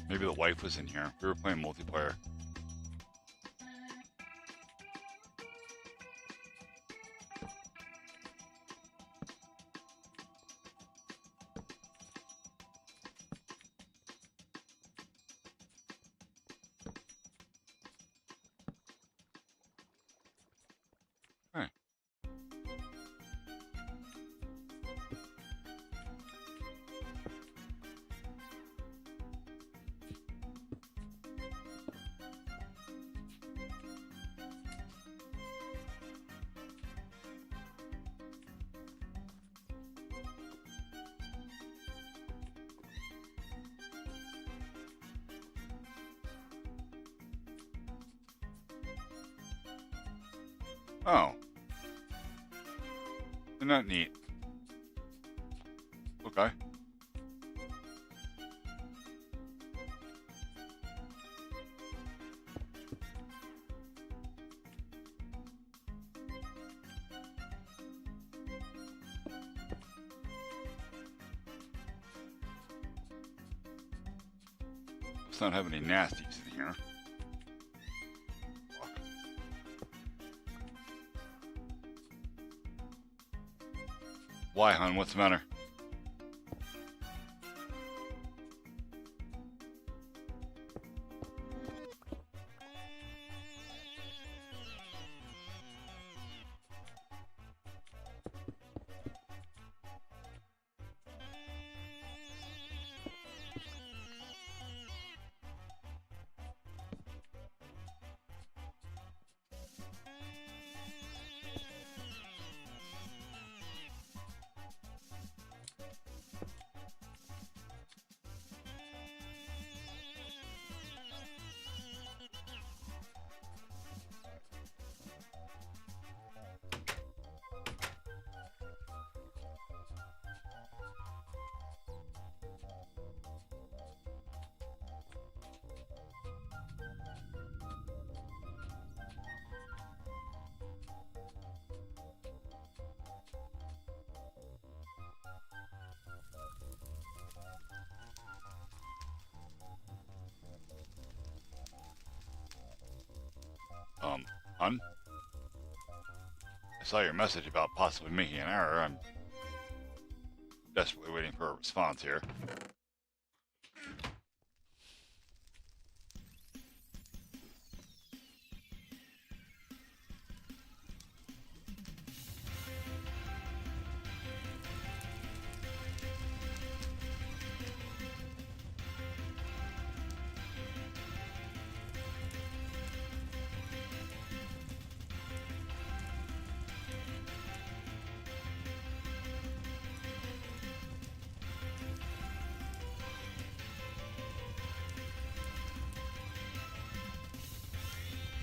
Maybe the wife was in here. We were playing multiplayer. Hey. Oh. Isn't that neat? Okay. Let's not have any nasties in here. Fuck. Why, hon? What's the matter? Hun? I saw your message about possibly making an error. I'm desperately waiting for a response here.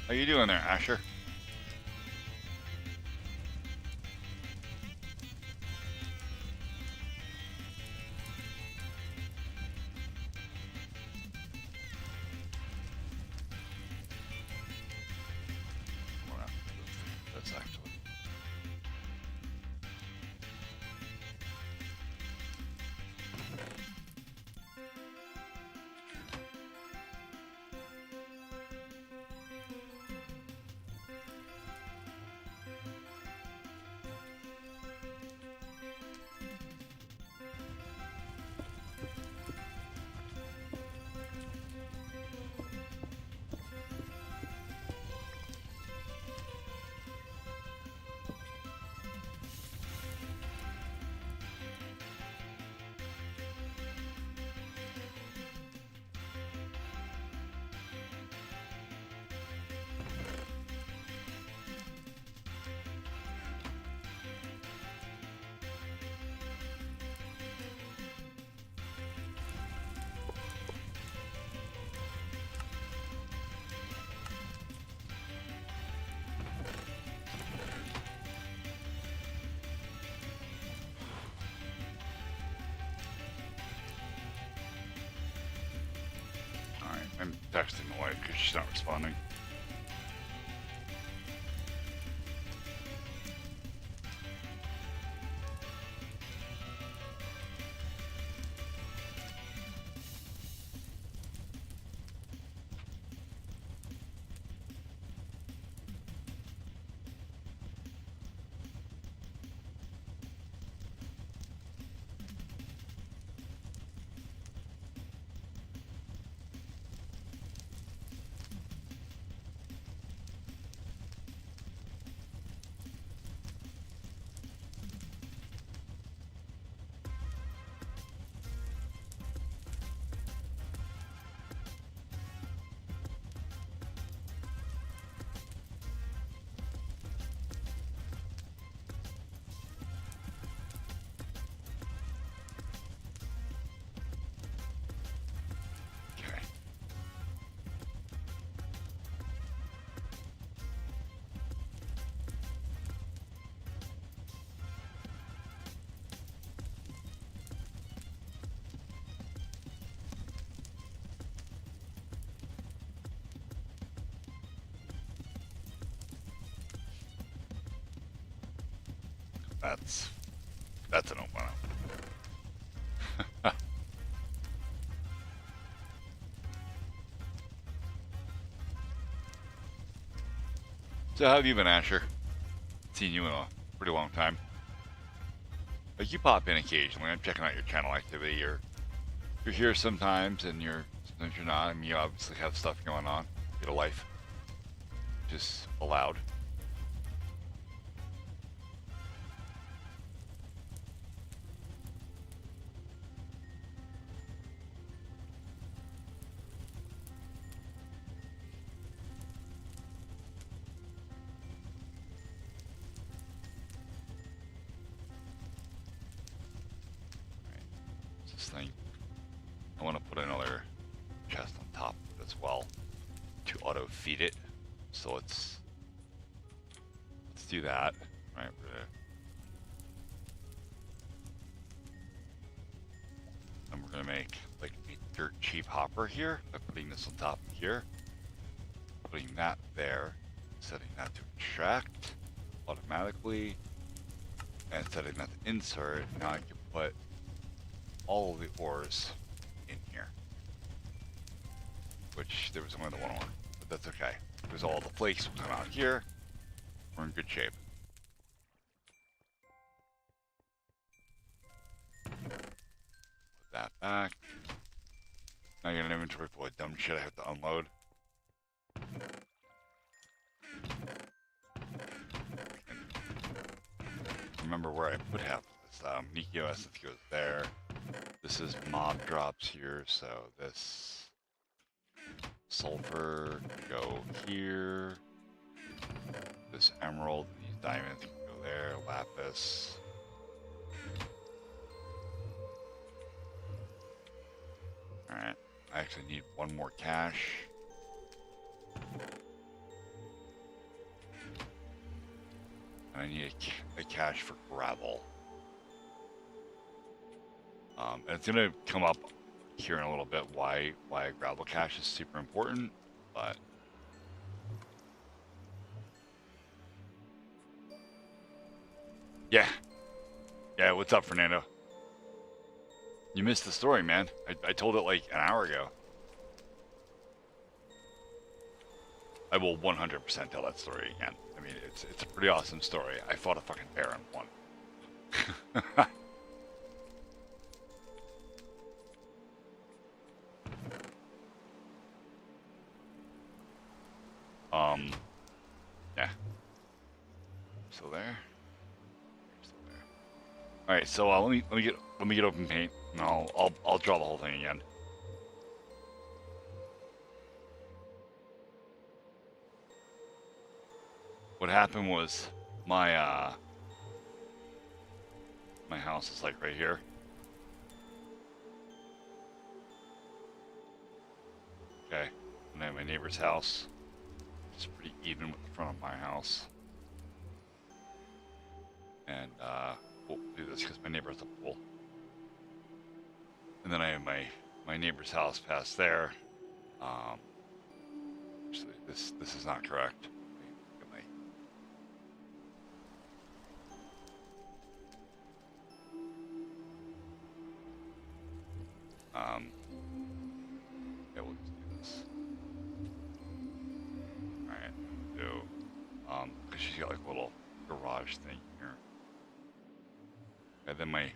How you doing there, Asher? That's actually. I'm texting the wife because she's not responding. That's a no-bueno. So how have you been, Asher? Seen you in a pretty long time. Like, you pop in occasionally. I'm checking out your channel activity. You're here sometimes, and sometimes you're not. I mean, you obviously have stuff going on. You get a life. Just allowed. This thing. I want to put another chest on top of it as well to auto feed it. So let's do that. All right, we're gonna make like a dirt cheap hopper here by putting this on top of here, putting that there, setting that to extract automatically, and setting that to insert. Now I can put all of the ores in here, which there was only the one ore, but that's okay because all the flakes will come out here. We're in good shape. Put that back. Now I got an inventory full of dumb shit I have to unload. Remember where I would have this Nikio essence goes there. This is mob drops here, so this sulfur can go here. This emerald, these diamonds can go there. Lapis. Alright, I actually need one more cache. And I need a cache for gravel. And it's gonna come up here in a little bit why a gravel cache is super important, but yeah, what's up, Fernando? You missed the story, man. I told it like an hour ago. I will 100% tell that story again. I mean, it's a pretty awesome story. I fought a fucking bear and won. Yeah. Still there. Still there. All right, so let me get open paint, and I'll draw the whole thing again. What happened was my my house is like right here. Okay, and then my neighbor's house. It's pretty even with the front of my house. And we'll do this because my neighbor has a pool. And then I have my neighbor's house past there. Actually, this is not correct. Look at yeah, we'll just do this. Alright, so because she's got like a little garage thing here. And then my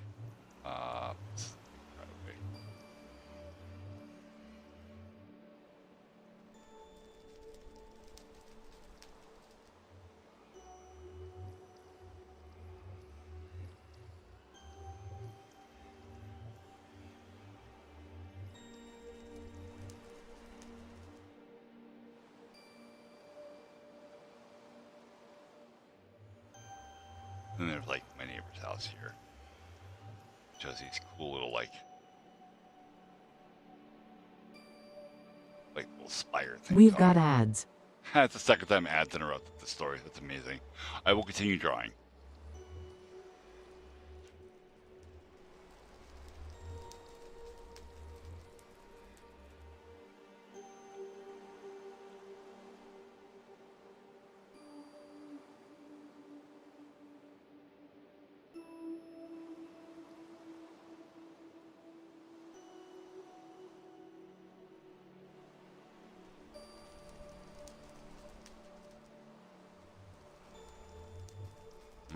then there's like my neighbor's house here, which has these cool little like little spire things. We've on got it. ads. That's the second time ads interrupted the story. That's amazing. I will continue drawing.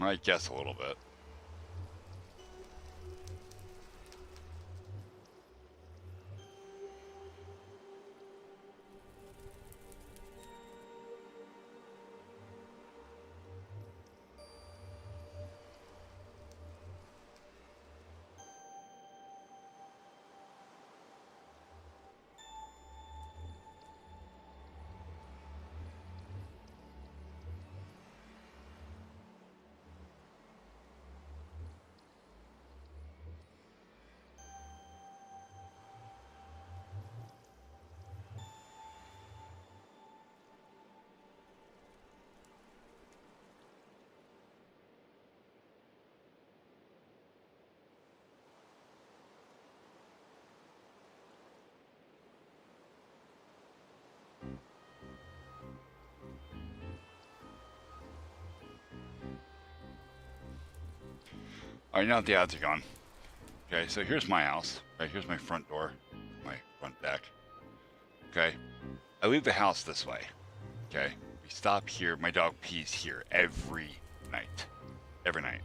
I guess a little bit. Alright, now the ads are gone. Okay, so here's my house. Right, here's my front door, my front deck. Okay, I leave the house this way. Okay, we stop here. My dog pees here every night. Every night.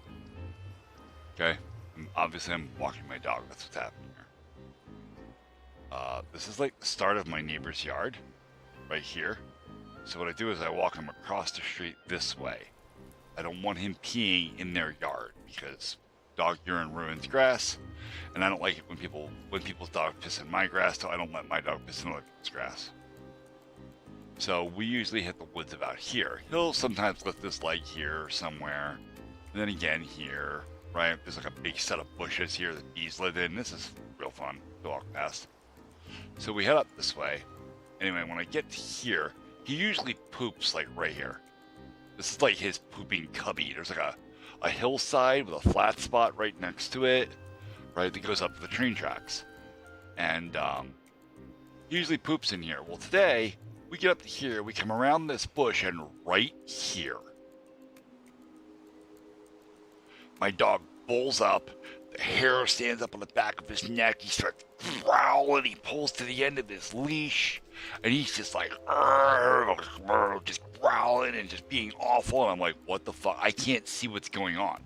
Okay, and obviously I'm walking my dog. That's what's happening here. This is like the start of my neighbor's yard, right here. So what I do is I walk him across the street this way. I don't want him peeing in their yard because dog urine ruins grass, and I don't like it when people's dog piss in my grass, so I don't let my dog piss in other people's grass. So we usually hit the woods about here. He'll sometimes lift his leg here somewhere, and then again here, right? There's like a big set of bushes here that bees live in. This is real fun to walk past. So we head up this way. Anyway, when I get to here, he usually poops like right here. This is like his pooping cubby. There's like a hillside with a flat spot right next to it, right, that goes up to the train tracks. And he usually poops in here. Well, today, we get up to here, we come around this bush, and right here, my dog bulls up, the hair stands up on the back of his neck, he starts growling, he pulls to the end of his leash, and he's just like, just growling and just being awful, and I'm like, what the fuck? I can't see what's going on.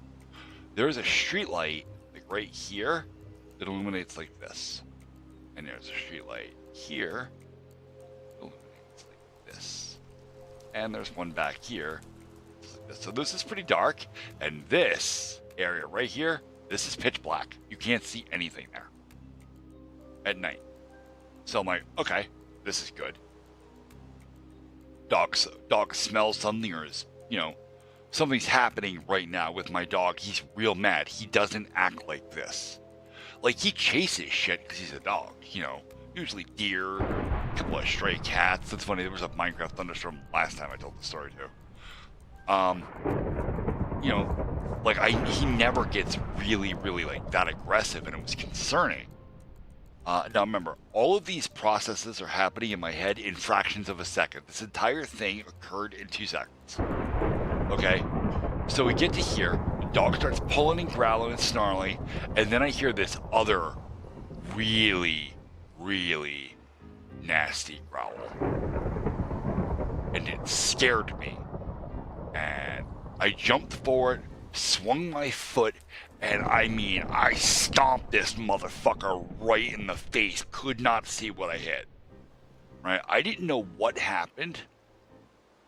There's a street light, like right here, that illuminates like this. And there's a street light here, that illuminates like this. And there's one back here, like this. So this is pretty dark, and this area right here, this is pitch black. You can't see anything there at night. So I'm like, okay, this is good. Dog smells something, or is, something's happening right now with my dog. He's real mad. He doesn't act like this. Like, he chases shit because he's a dog, usually deer, a couple of stray cats. That's funny, there was a Minecraft thunderstorm last time I told the story too. He never gets really, really like that aggressive, and it was concerning. Now remember, all of these processes are happening in my head in fractions of a second. This entire thing occurred in 2 seconds. Okay? So we get to here, the dog starts pulling and growling and snarling, and then I hear this other really, really nasty growl. And it scared me. And I jumped forward, swung my foot, and I stomped this motherfucker right in the face. Could not see what I hit. Right? I didn't know what happened.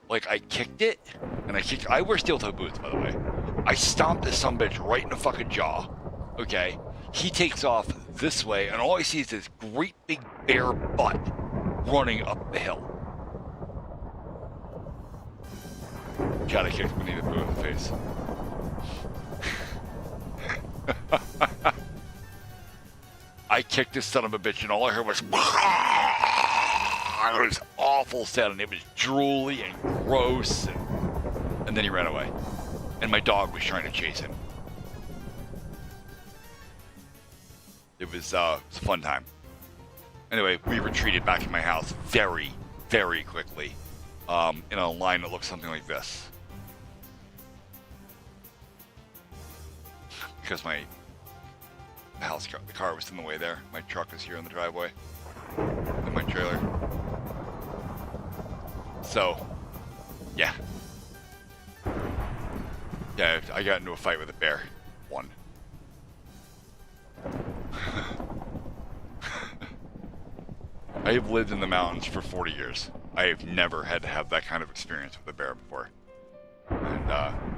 Like, I kicked it, and I wear steel-toe boots, by the way. I stomped this sumbitch right in the fucking jaw. Okay? He takes off this way, and all I see is this great big bare butt running up the hill. God, I kicked Winnie the Pooh in the face. I kicked this son of a bitch, and all I heard was... It was awful sound, it was drooly and gross, and then he ran away. And my dog was trying to chase him. It was a fun time. Anyway, we retreated back to my house very, very quickly, in a line that looked something like this. Because the car was in the way there. My truck is here in the driveway. And my trailer. So, yeah. Yeah, I got into a fight with a bear. Won. I have lived in the mountains for 40 years. I have never had to have that kind of experience with a bear before. And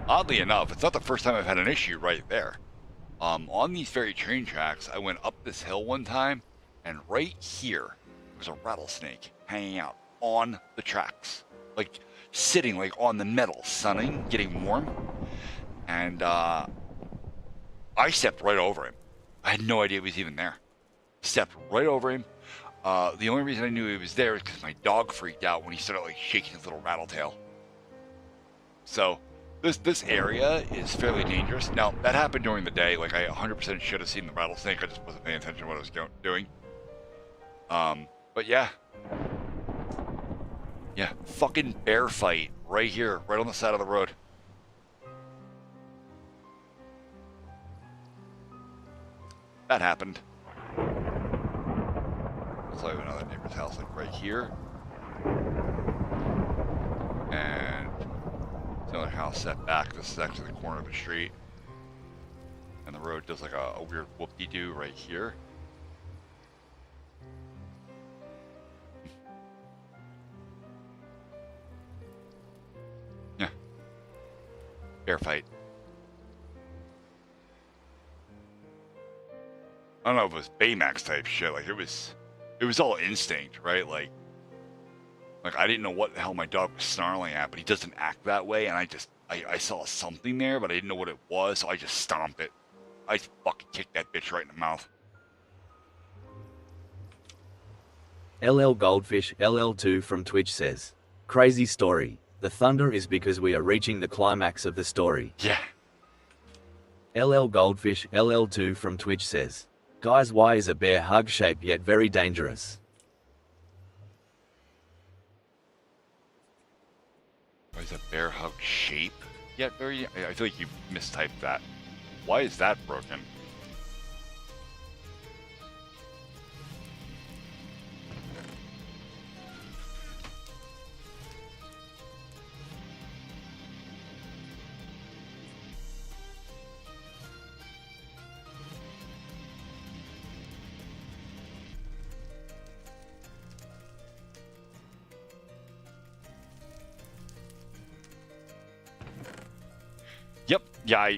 oddly enough, it's not the first time I've had an issue right there. On these very train tracks, I went up this hill one time, and right here was a rattlesnake hanging out on the tracks. Like, sitting like on the metal, sunning, getting warm. And I stepped right over him. I had no idea he was even there. Stepped right over him. The only reason I knew he was there is because my dog freaked out when he started like shaking his little rattle tail. So this area is fairly dangerous. Now that happened during the day. Like I 100% should have seen the rattlesnake. I just wasn't paying attention to what I was doing. But yeah, fucking bear fight right here, right on the side of the road. That happened. So I have another neighbor's house like right here. And another house set back. This is actually the corner of the street. And the road does like a weird whoop-de-doo right here. Yeah. Bear fight. I don't know if it was Baymax type shit. Like it was all instinct, right? Like I didn't know what the hell my dog was snarling at, but he doesn't act that way. And I saw something there, but I didn't know what it was, so I just stomped it. I fucking kicked that bitch right in the mouth. LL Goldfish LL2 from Twitch says, crazy story. The thunder is because we are reaching the climax of the story. Yeah. LL Goldfish LL2 from Twitch says, guys, why is a bear hug-shaped yet very dangerous? Why is a bear hug shape yet very... I feel like you mistyped that. Why is that broken? Yep. Yeah,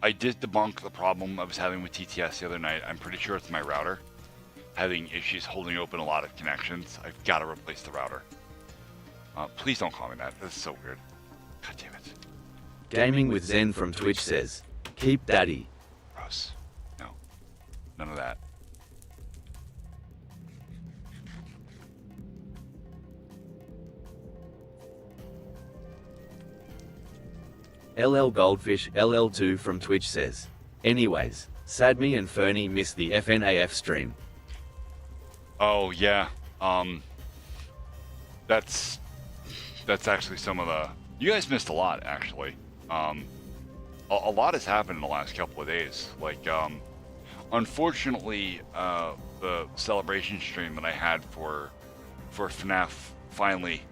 I did debunk the problem I was having with TTS the other night. I'm pretty sure it's my router having issues holding open a lot of connections. I've got to replace the router. Please don't call me that. That's so weird. God damn it. Gaming with Zen from Twitch says, keep daddy. Gross. No. None of that. LL Goldfish LL2 from Twitch says, anyways, Sadme and Fernie missed the FNAF stream. Oh yeah. That's actually some of the... You guys missed a lot, actually. A lot has happened in the last couple of days. Like, unfortunately, the celebration stream that I had for FNAF finally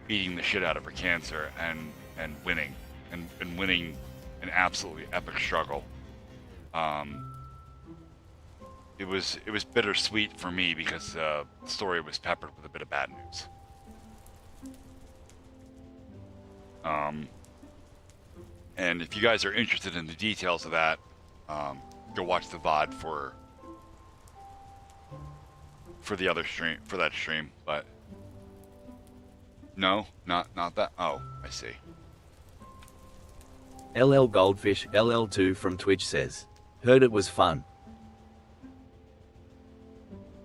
beating the shit out of her cancer and winning. And winning an absolutely epic struggle. It was bittersweet for me because the story was peppered with a bit of bad news. And if you guys are interested in the details of that, go watch the VOD for the other stream, for that stream. But no, not that. Oh, I see. LL Goldfish LL2 from Twitch says, heard it was fun.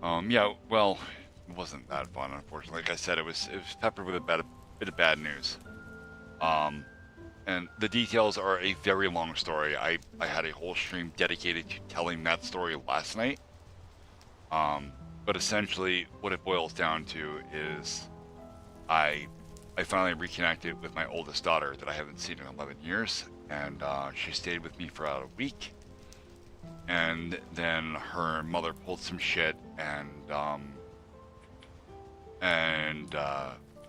Yeah, well, it wasn't that fun, unfortunately. Like I said, it was peppered with a bit of bad news. And the details are a very long story. I had a whole stream dedicated to telling that story last night. But essentially, what it boils down to is I finally reconnected with my oldest daughter that I haven't seen in 11 years. And she stayed with me for about a week. And then her mother pulled some shit and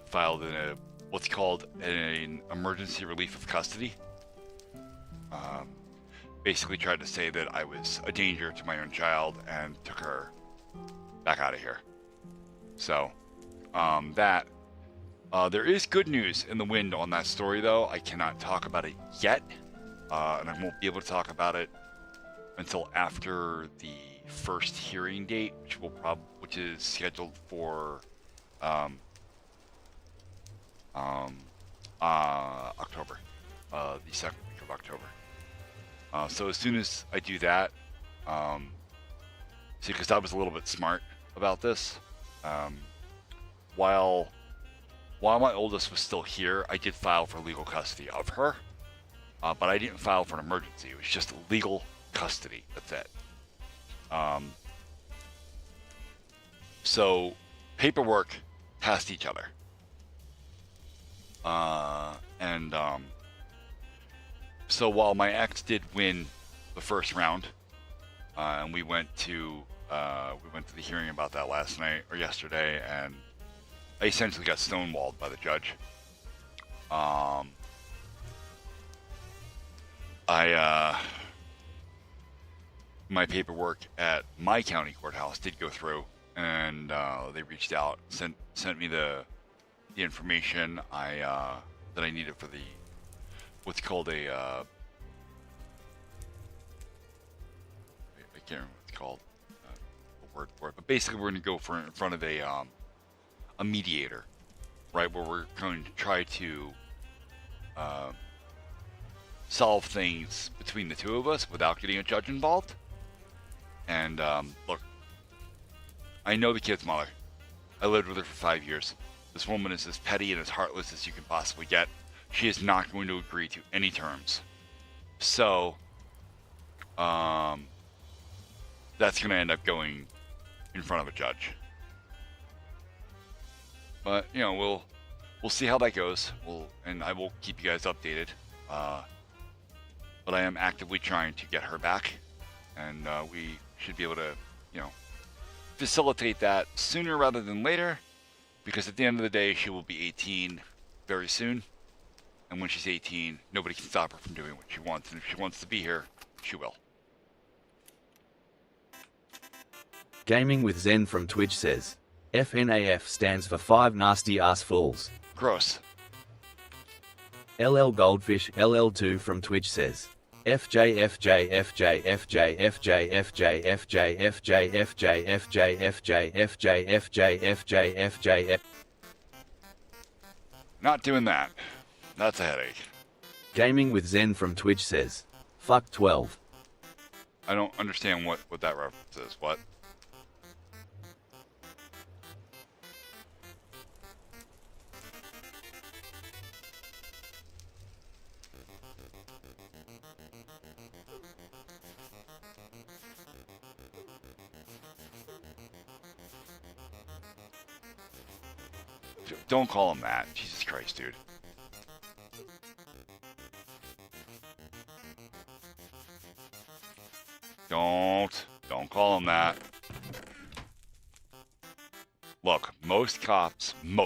filed what's called an emergency relief of custody basically tried to say that I was a danger to my own child and took her back out of here. So, there is good news in the wind on that story, though. I cannot talk about it yet, and I won't be able to talk about it until after the first hearing date, which is scheduled for October, the second week of October. So as soon as I do that, see, because I was a little bit smart about this, while my oldest was still here, I did file for legal custody of her, but I didn't file for an emergency. It was just legal custody. That's it. So paperwork passed each other. So while my ex did win the first round, and we went to the hearing about that last night or yesterday, and I essentially got stonewalled by the judge. My paperwork at my county courthouse did go through, and they reached out, sent me the information that I needed for the what's called a I can't remember what it's called, the word for it, but basically we're going to go in front of a mediator, right, where we're going to try to solve things between the two of us without getting a judge involved. And look, I know the kid's mother. I lived with her for 5 years. This woman is as petty and as heartless as you can possibly get. She is not going to agree to any terms. So, that's going to end up going in front of a judge. But, you know, we'll see how that goes. And I will keep you guys updated. But I am actively trying to get her back. And we should be able to, you know, facilitate that sooner rather than later. Because at the end of the day, she will be 18 very soon. And when she's 18, nobody can stop her from doing what she wants. And if she wants to be here, she will. Gaming with Zen from Twitch says, FNAF stands for 5 nasty ass fools. Gross. LL Goldfish LL2 from Twitch says, FJ FJ FJ FJ FJ FJ FJ FJ FJ FJ FJ FJ FJ FJ FJ F. Not doing that. That's a headache. Gaming with Zen from Twitch says, fuck 12. I don't understand what that reference is. What? Don't call him that. Jesus Christ, dude. Don't call him that. Look, most cops, I'm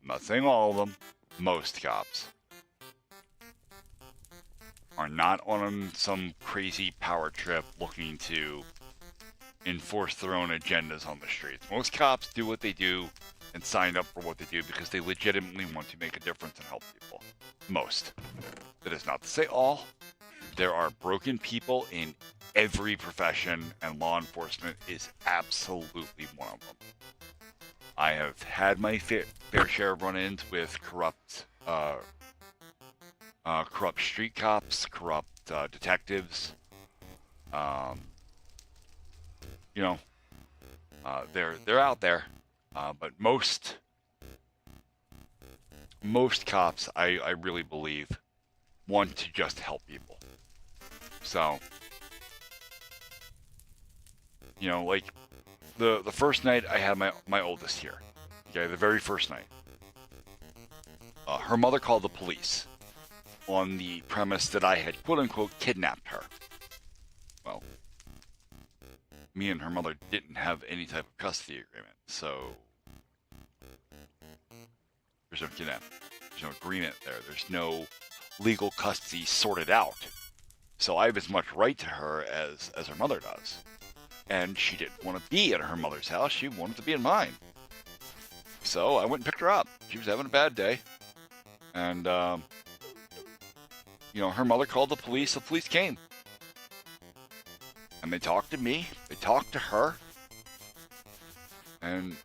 not saying all of them, most cops are not on some crazy power trip looking to enforce their own agendas on the streets. Most cops do what they do and sign up for what they do because they legitimately want to make a difference and help people. Most. That is not to say all. There are broken people in every profession, and law enforcement is absolutely one of them. I have had my fair share of run-ins with corrupt street cops, corrupt detectives. You know, they're out there, but most cops, I really believe, want to just help people. So, you know, like the first night I had my oldest here, okay, the very first night, her mother called the police on the premise that I had quote unquote kidnapped her. Well, me and her mother didn't have any type of custody agreement, so there's no kidnapping. There's no agreement there. There's no legal custody sorted out. So I have as much right to her as her mother does. And she didn't want to be at her mother's house. She wanted to be in mine. So I went and picked her up. She was having a bad day. And, you know, her mother called the police. The police came. And they talked to me. They talked to her. And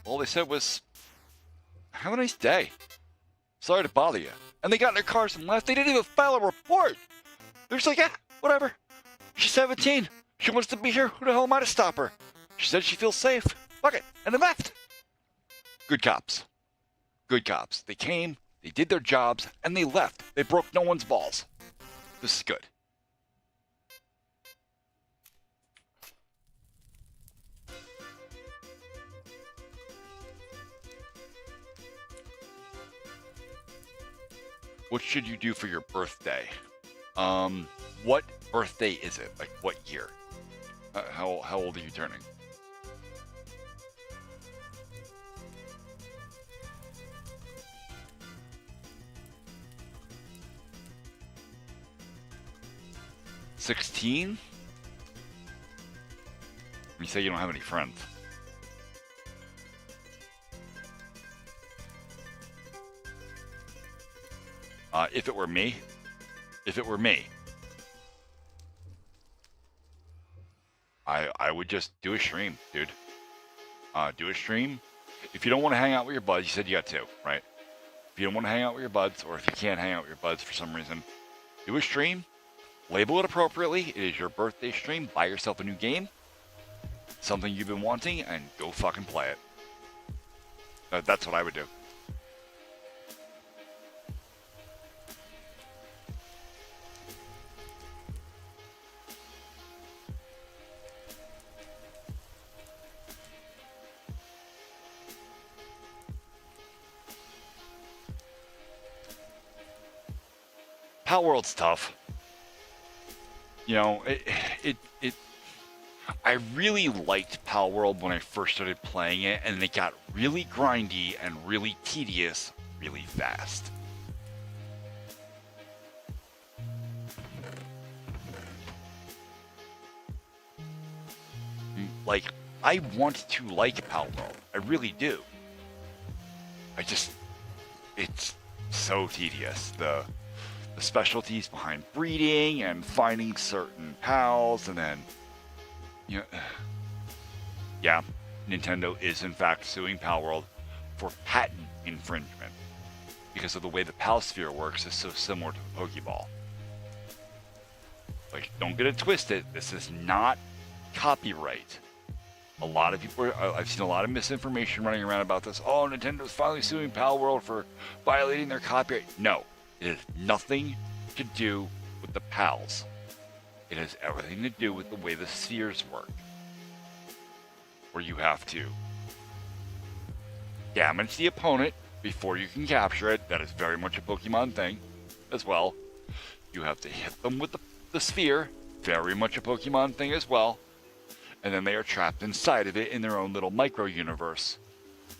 all they said was, have a nice day. Sorry to bother you. And they got in their cars and left. They didn't even file a report. They're just like, yeah, whatever. She's 17. She wants to be here. Who the hell am I to stop her? She said she feels safe. Fuck it. And they left. Good cops. Good cops. They came, they did their jobs, and they left. They broke no one's balls. This is good. What should you do for your birthday? What birthday is it? Like, what year? How old are you turning? $16? You say you don't have any friends. If it were me, I would just do a stream, dude. Do a stream. If you don't want to hang out with your buds, you said you got two, right? If you don't want to hang out with your buds, or if you can't hang out with your buds for some reason, do a stream. Label it appropriately. It is your birthday stream. Buy yourself a new game, something you've been wanting, and go fucking play it. That's what I would do. Pal World's tough. You know, I really liked Pal World when I first started playing it, and it got really grindy and really tedious really fast. Like, I want to like Pal World. I really do. It's so tedious. The specialties behind breeding and finding certain pals, and then, you know, yeah, Nintendo is in fact suing Pal World for patent infringement because of the way the Pal Sphere works is so similar to the Pokeball. Like, don't get it twisted. This is not copyright. A lot of people I've seen a lot of misinformation running around about this. Oh, Nintendo's finally suing Pal World for violating their copyright. No. It has nothing to do with the pals. It has everything to do with the way the spheres work. Where you have to damage the opponent before you can capture it. That is very much a Pokemon thing as well. You have to hit them with the sphere. Very much a Pokemon thing as well. And then they are trapped inside of it in their own little micro-universe.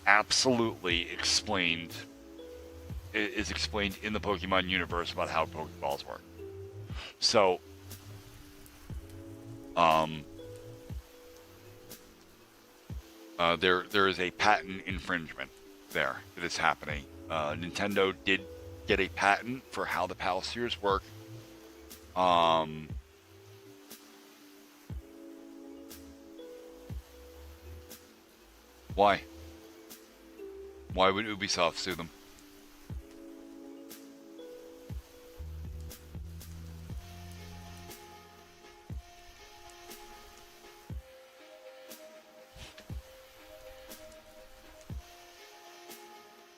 Absolutely explained. It is explained in the Pokemon universe about how Pokeballs work. So, there is a patent infringement there that is happening. Nintendo did get a patent for how the Pal Spheres work. Why? Why would Ubisoft sue them?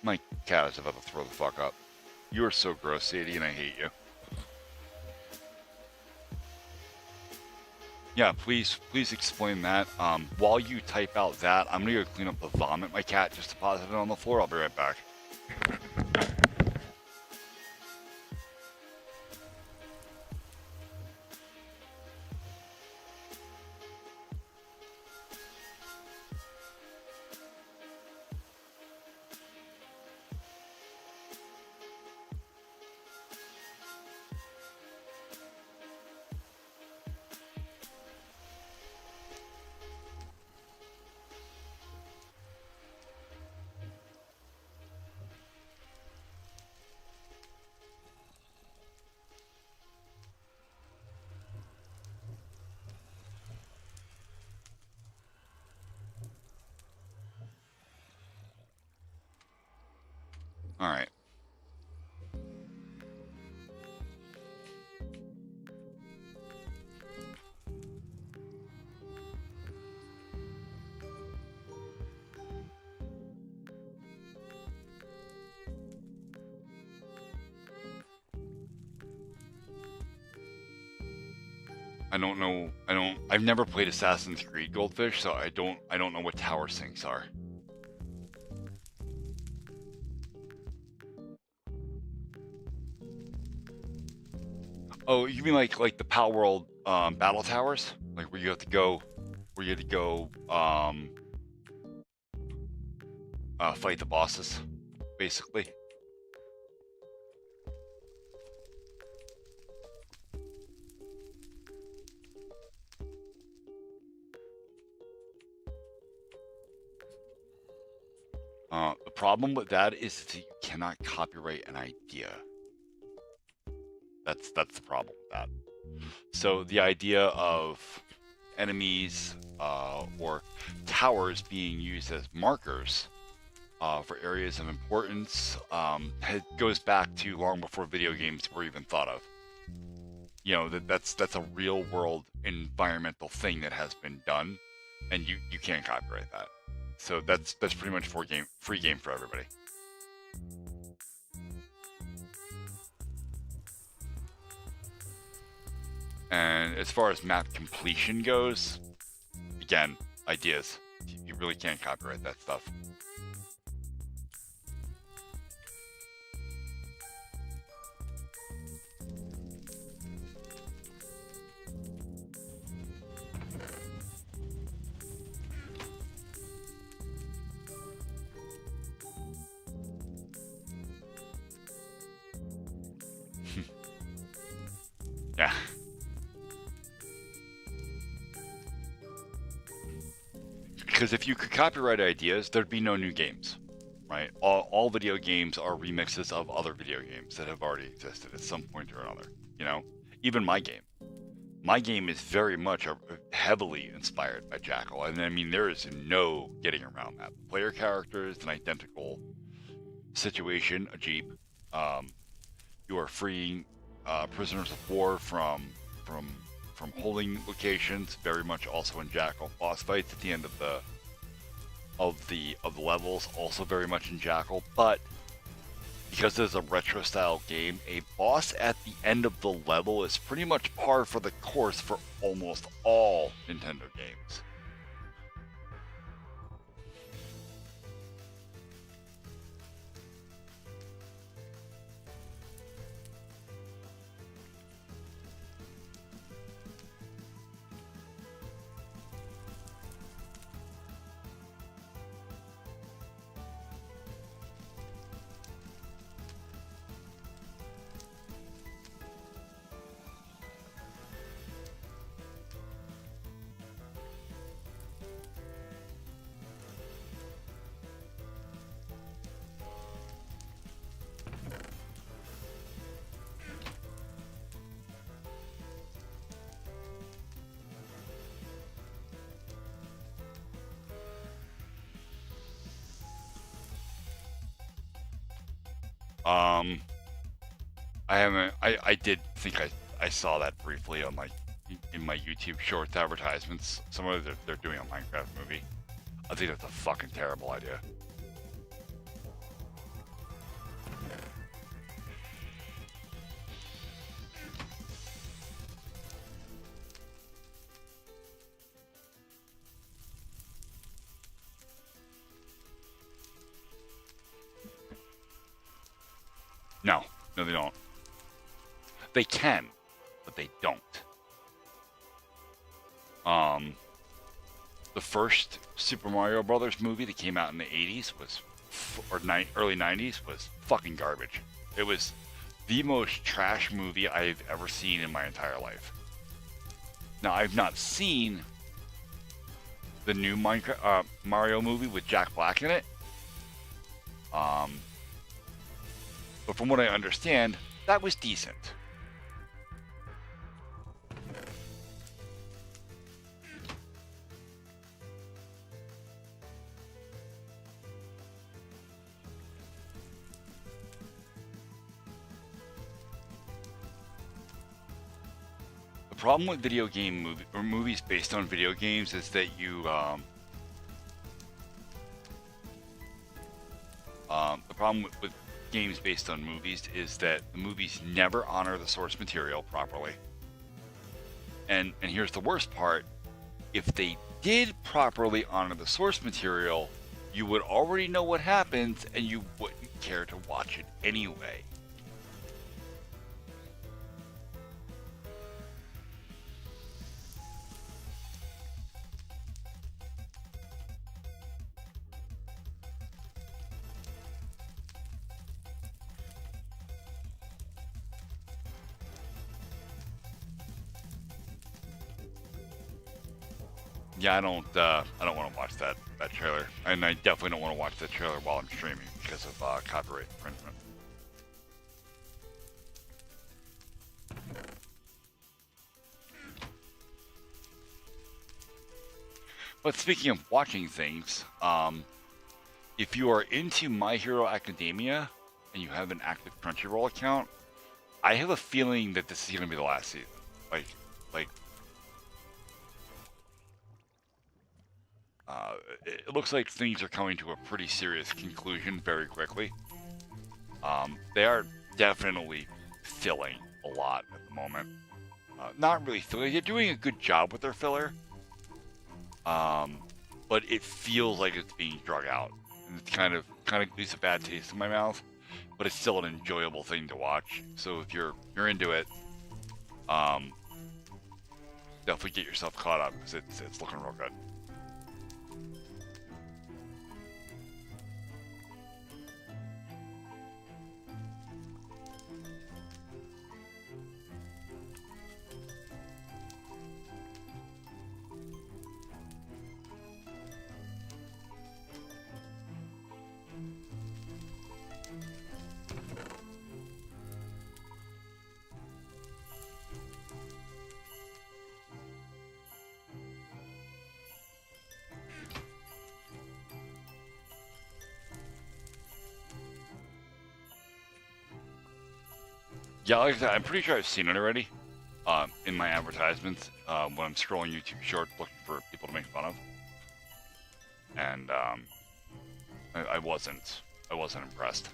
My cat is about to throw the fuck up. You are so gross, Sadie, and I hate you. Yeah, please explain that. While you type out that, I'm gonna go clean up the vomit my cat just deposited on the floor. I'll be right back. All right. I don't know. I've never played Assassin's Creed Goldfish, so I don't know what tower sinks are. Oh, you mean like the Pal World battle towers? Like where you have to go fight the bosses, basically. The problem with that is that you cannot copyright an idea. That's the problem with that. So the idea of enemies or towers being used as markers for areas of importance goes back to long before video games were even thought of. You know, that's a real world environmental thing that has been done, and you can't copyright that. So that's pretty much free game for everybody. And as far as map completion goes, again, ideas. You really can't copyright that stuff. Yeah. Because if you could copyright ideas, there'd be no new games, right? All video games are remixes of other video games that have already existed at some point or another. You know, even my game. My game is very much heavily inspired by Jackal, and I mean there is no getting around that. The player character is an identical situation, a jeep. You are freeing prisoners of war from holding locations, very much also in Jackal. Boss fights at the end of the levels, also very much in Jackal. But because this is a retro style game, a boss at the end of the level is pretty much par for the course for almost all Nintendo games. I haven't. I did think I saw that briefly on in my YouTube Shorts advertisements. Some of they're doing a Minecraft movie. I think that's a fucking terrible idea. No, they don't. They can, but they don't. The first Super Mario Brothers movie that came out in the 80s was, early 90s, was fucking garbage. It was the most trash movie I've ever seen in my entire life. Now, I've not seen the new Mario movie with Jack Black in it. But from what I understand, that was decent. problem with movies based on video games is that the problem with games based on movies is that the movies never honor the source material properly. And here's the worst part: if they did properly honor the source material, you would already know what happens, and you wouldn't care to watch it anyway. Yeah, I don't want to watch that trailer, and I definitely don't want to watch that trailer while I'm streaming because of copyright infringement. But speaking of watching things, if you are into My Hero Academia and you have an active Crunchyroll account, I have a feeling that this is going to be the last season. Like. It looks like things are coming to a pretty serious conclusion very quickly. They are definitely filling a lot at the moment. Not really filling. They're doing a good job with their filler. But it feels like it's being drug out. And it's kind of leaves a bad taste in my mouth. But it's still an enjoyable thing to watch. So if you're into it, definitely get yourself caught up because it's looking real good. Yeah, like I said, I'm pretty sure I've seen it already in my advertisements when I'm scrolling YouTube Shorts looking for people to make fun of. And I wasn't impressed.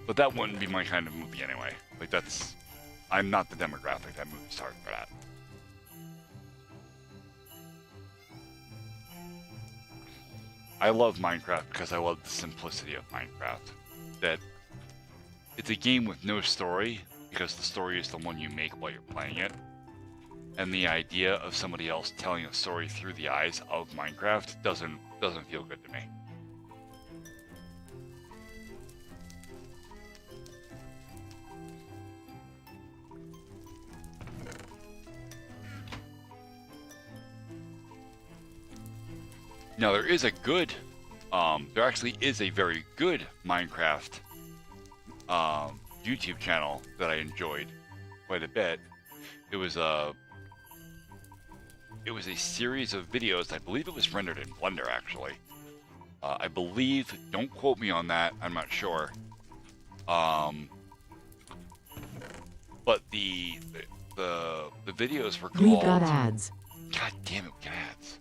But that wouldn't be my kind of movie anyway. Like I'm not the demographic that movie's targeted at. I love Minecraft because I love the simplicity of Minecraft. That it's a game with no story because the story is the one you make while you're playing it. And the idea of somebody else telling a story through the eyes of Minecraft doesn't feel good to me. Now there actually is a very good Minecraft YouTube channel that I enjoyed quite a bit. It was a series of videos. I believe it was rendered in Blender actually. I believe, don't quote me on that, I'm not sure. But the videos were called... We got ads. God damn it, we got ads.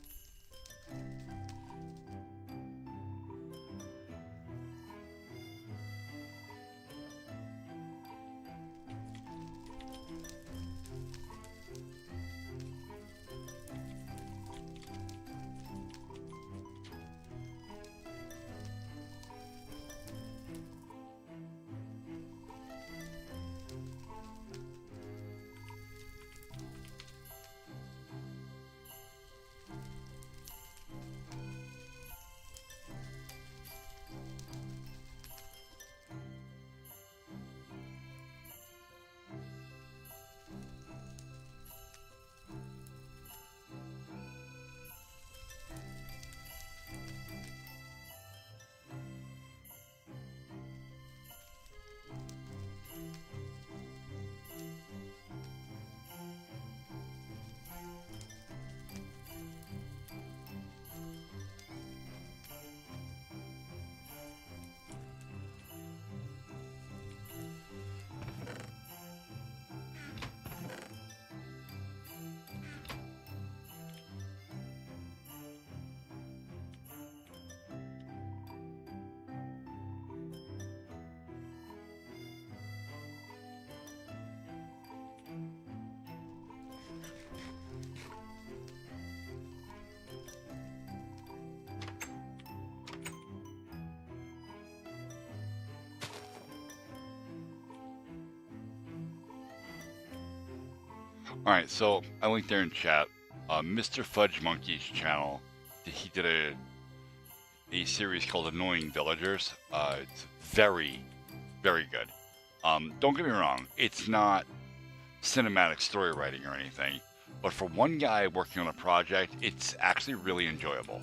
Alright, so I linked there in chat. Mr. Fudge Monkey's channel, he did a series called Annoying Villagers. It's very, very good. Don't get me wrong, it's not cinematic story writing or anything, but for one guy working on a project, it's actually really enjoyable.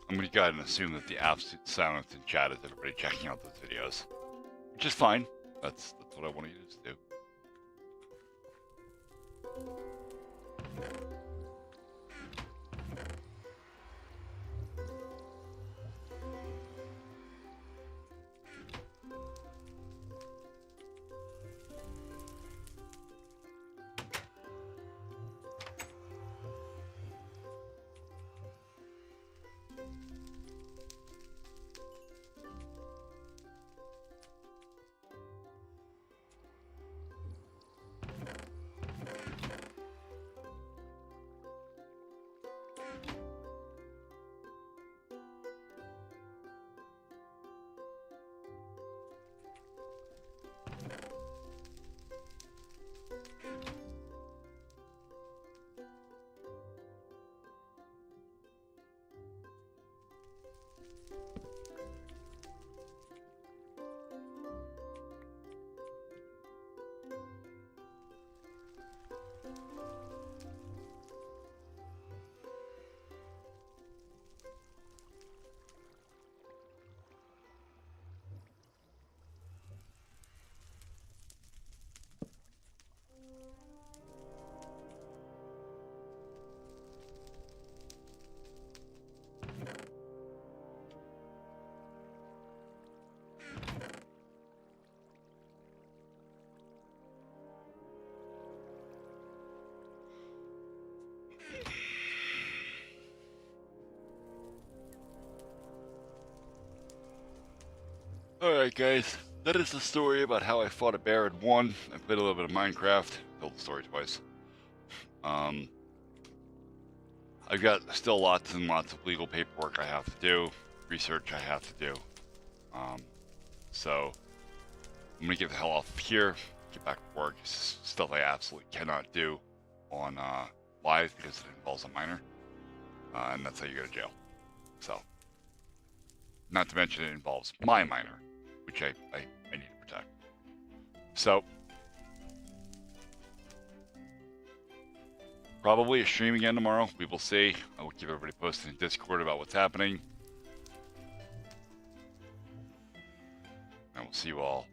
I'm going to go ahead and assume that the absolute silence in chat is everybody checking out those videos. Which is fine. That's what I wanted you to do. Alright guys, that is the story about how I fought a bear and won. I played a little bit of Minecraft, told the story twice. I've got still lots and lots of legal paperwork I have to do, research I have to do. So I'm gonna get the hell off of here, get back to work. It's stuff I absolutely cannot do on live because it involves a minor, and that's how you go to jail. So Not to mention it involves my miner, which I need to protect. So, probably a stream again tomorrow. We will see. I will keep everybody posted in Discord about what's happening. And we'll see you all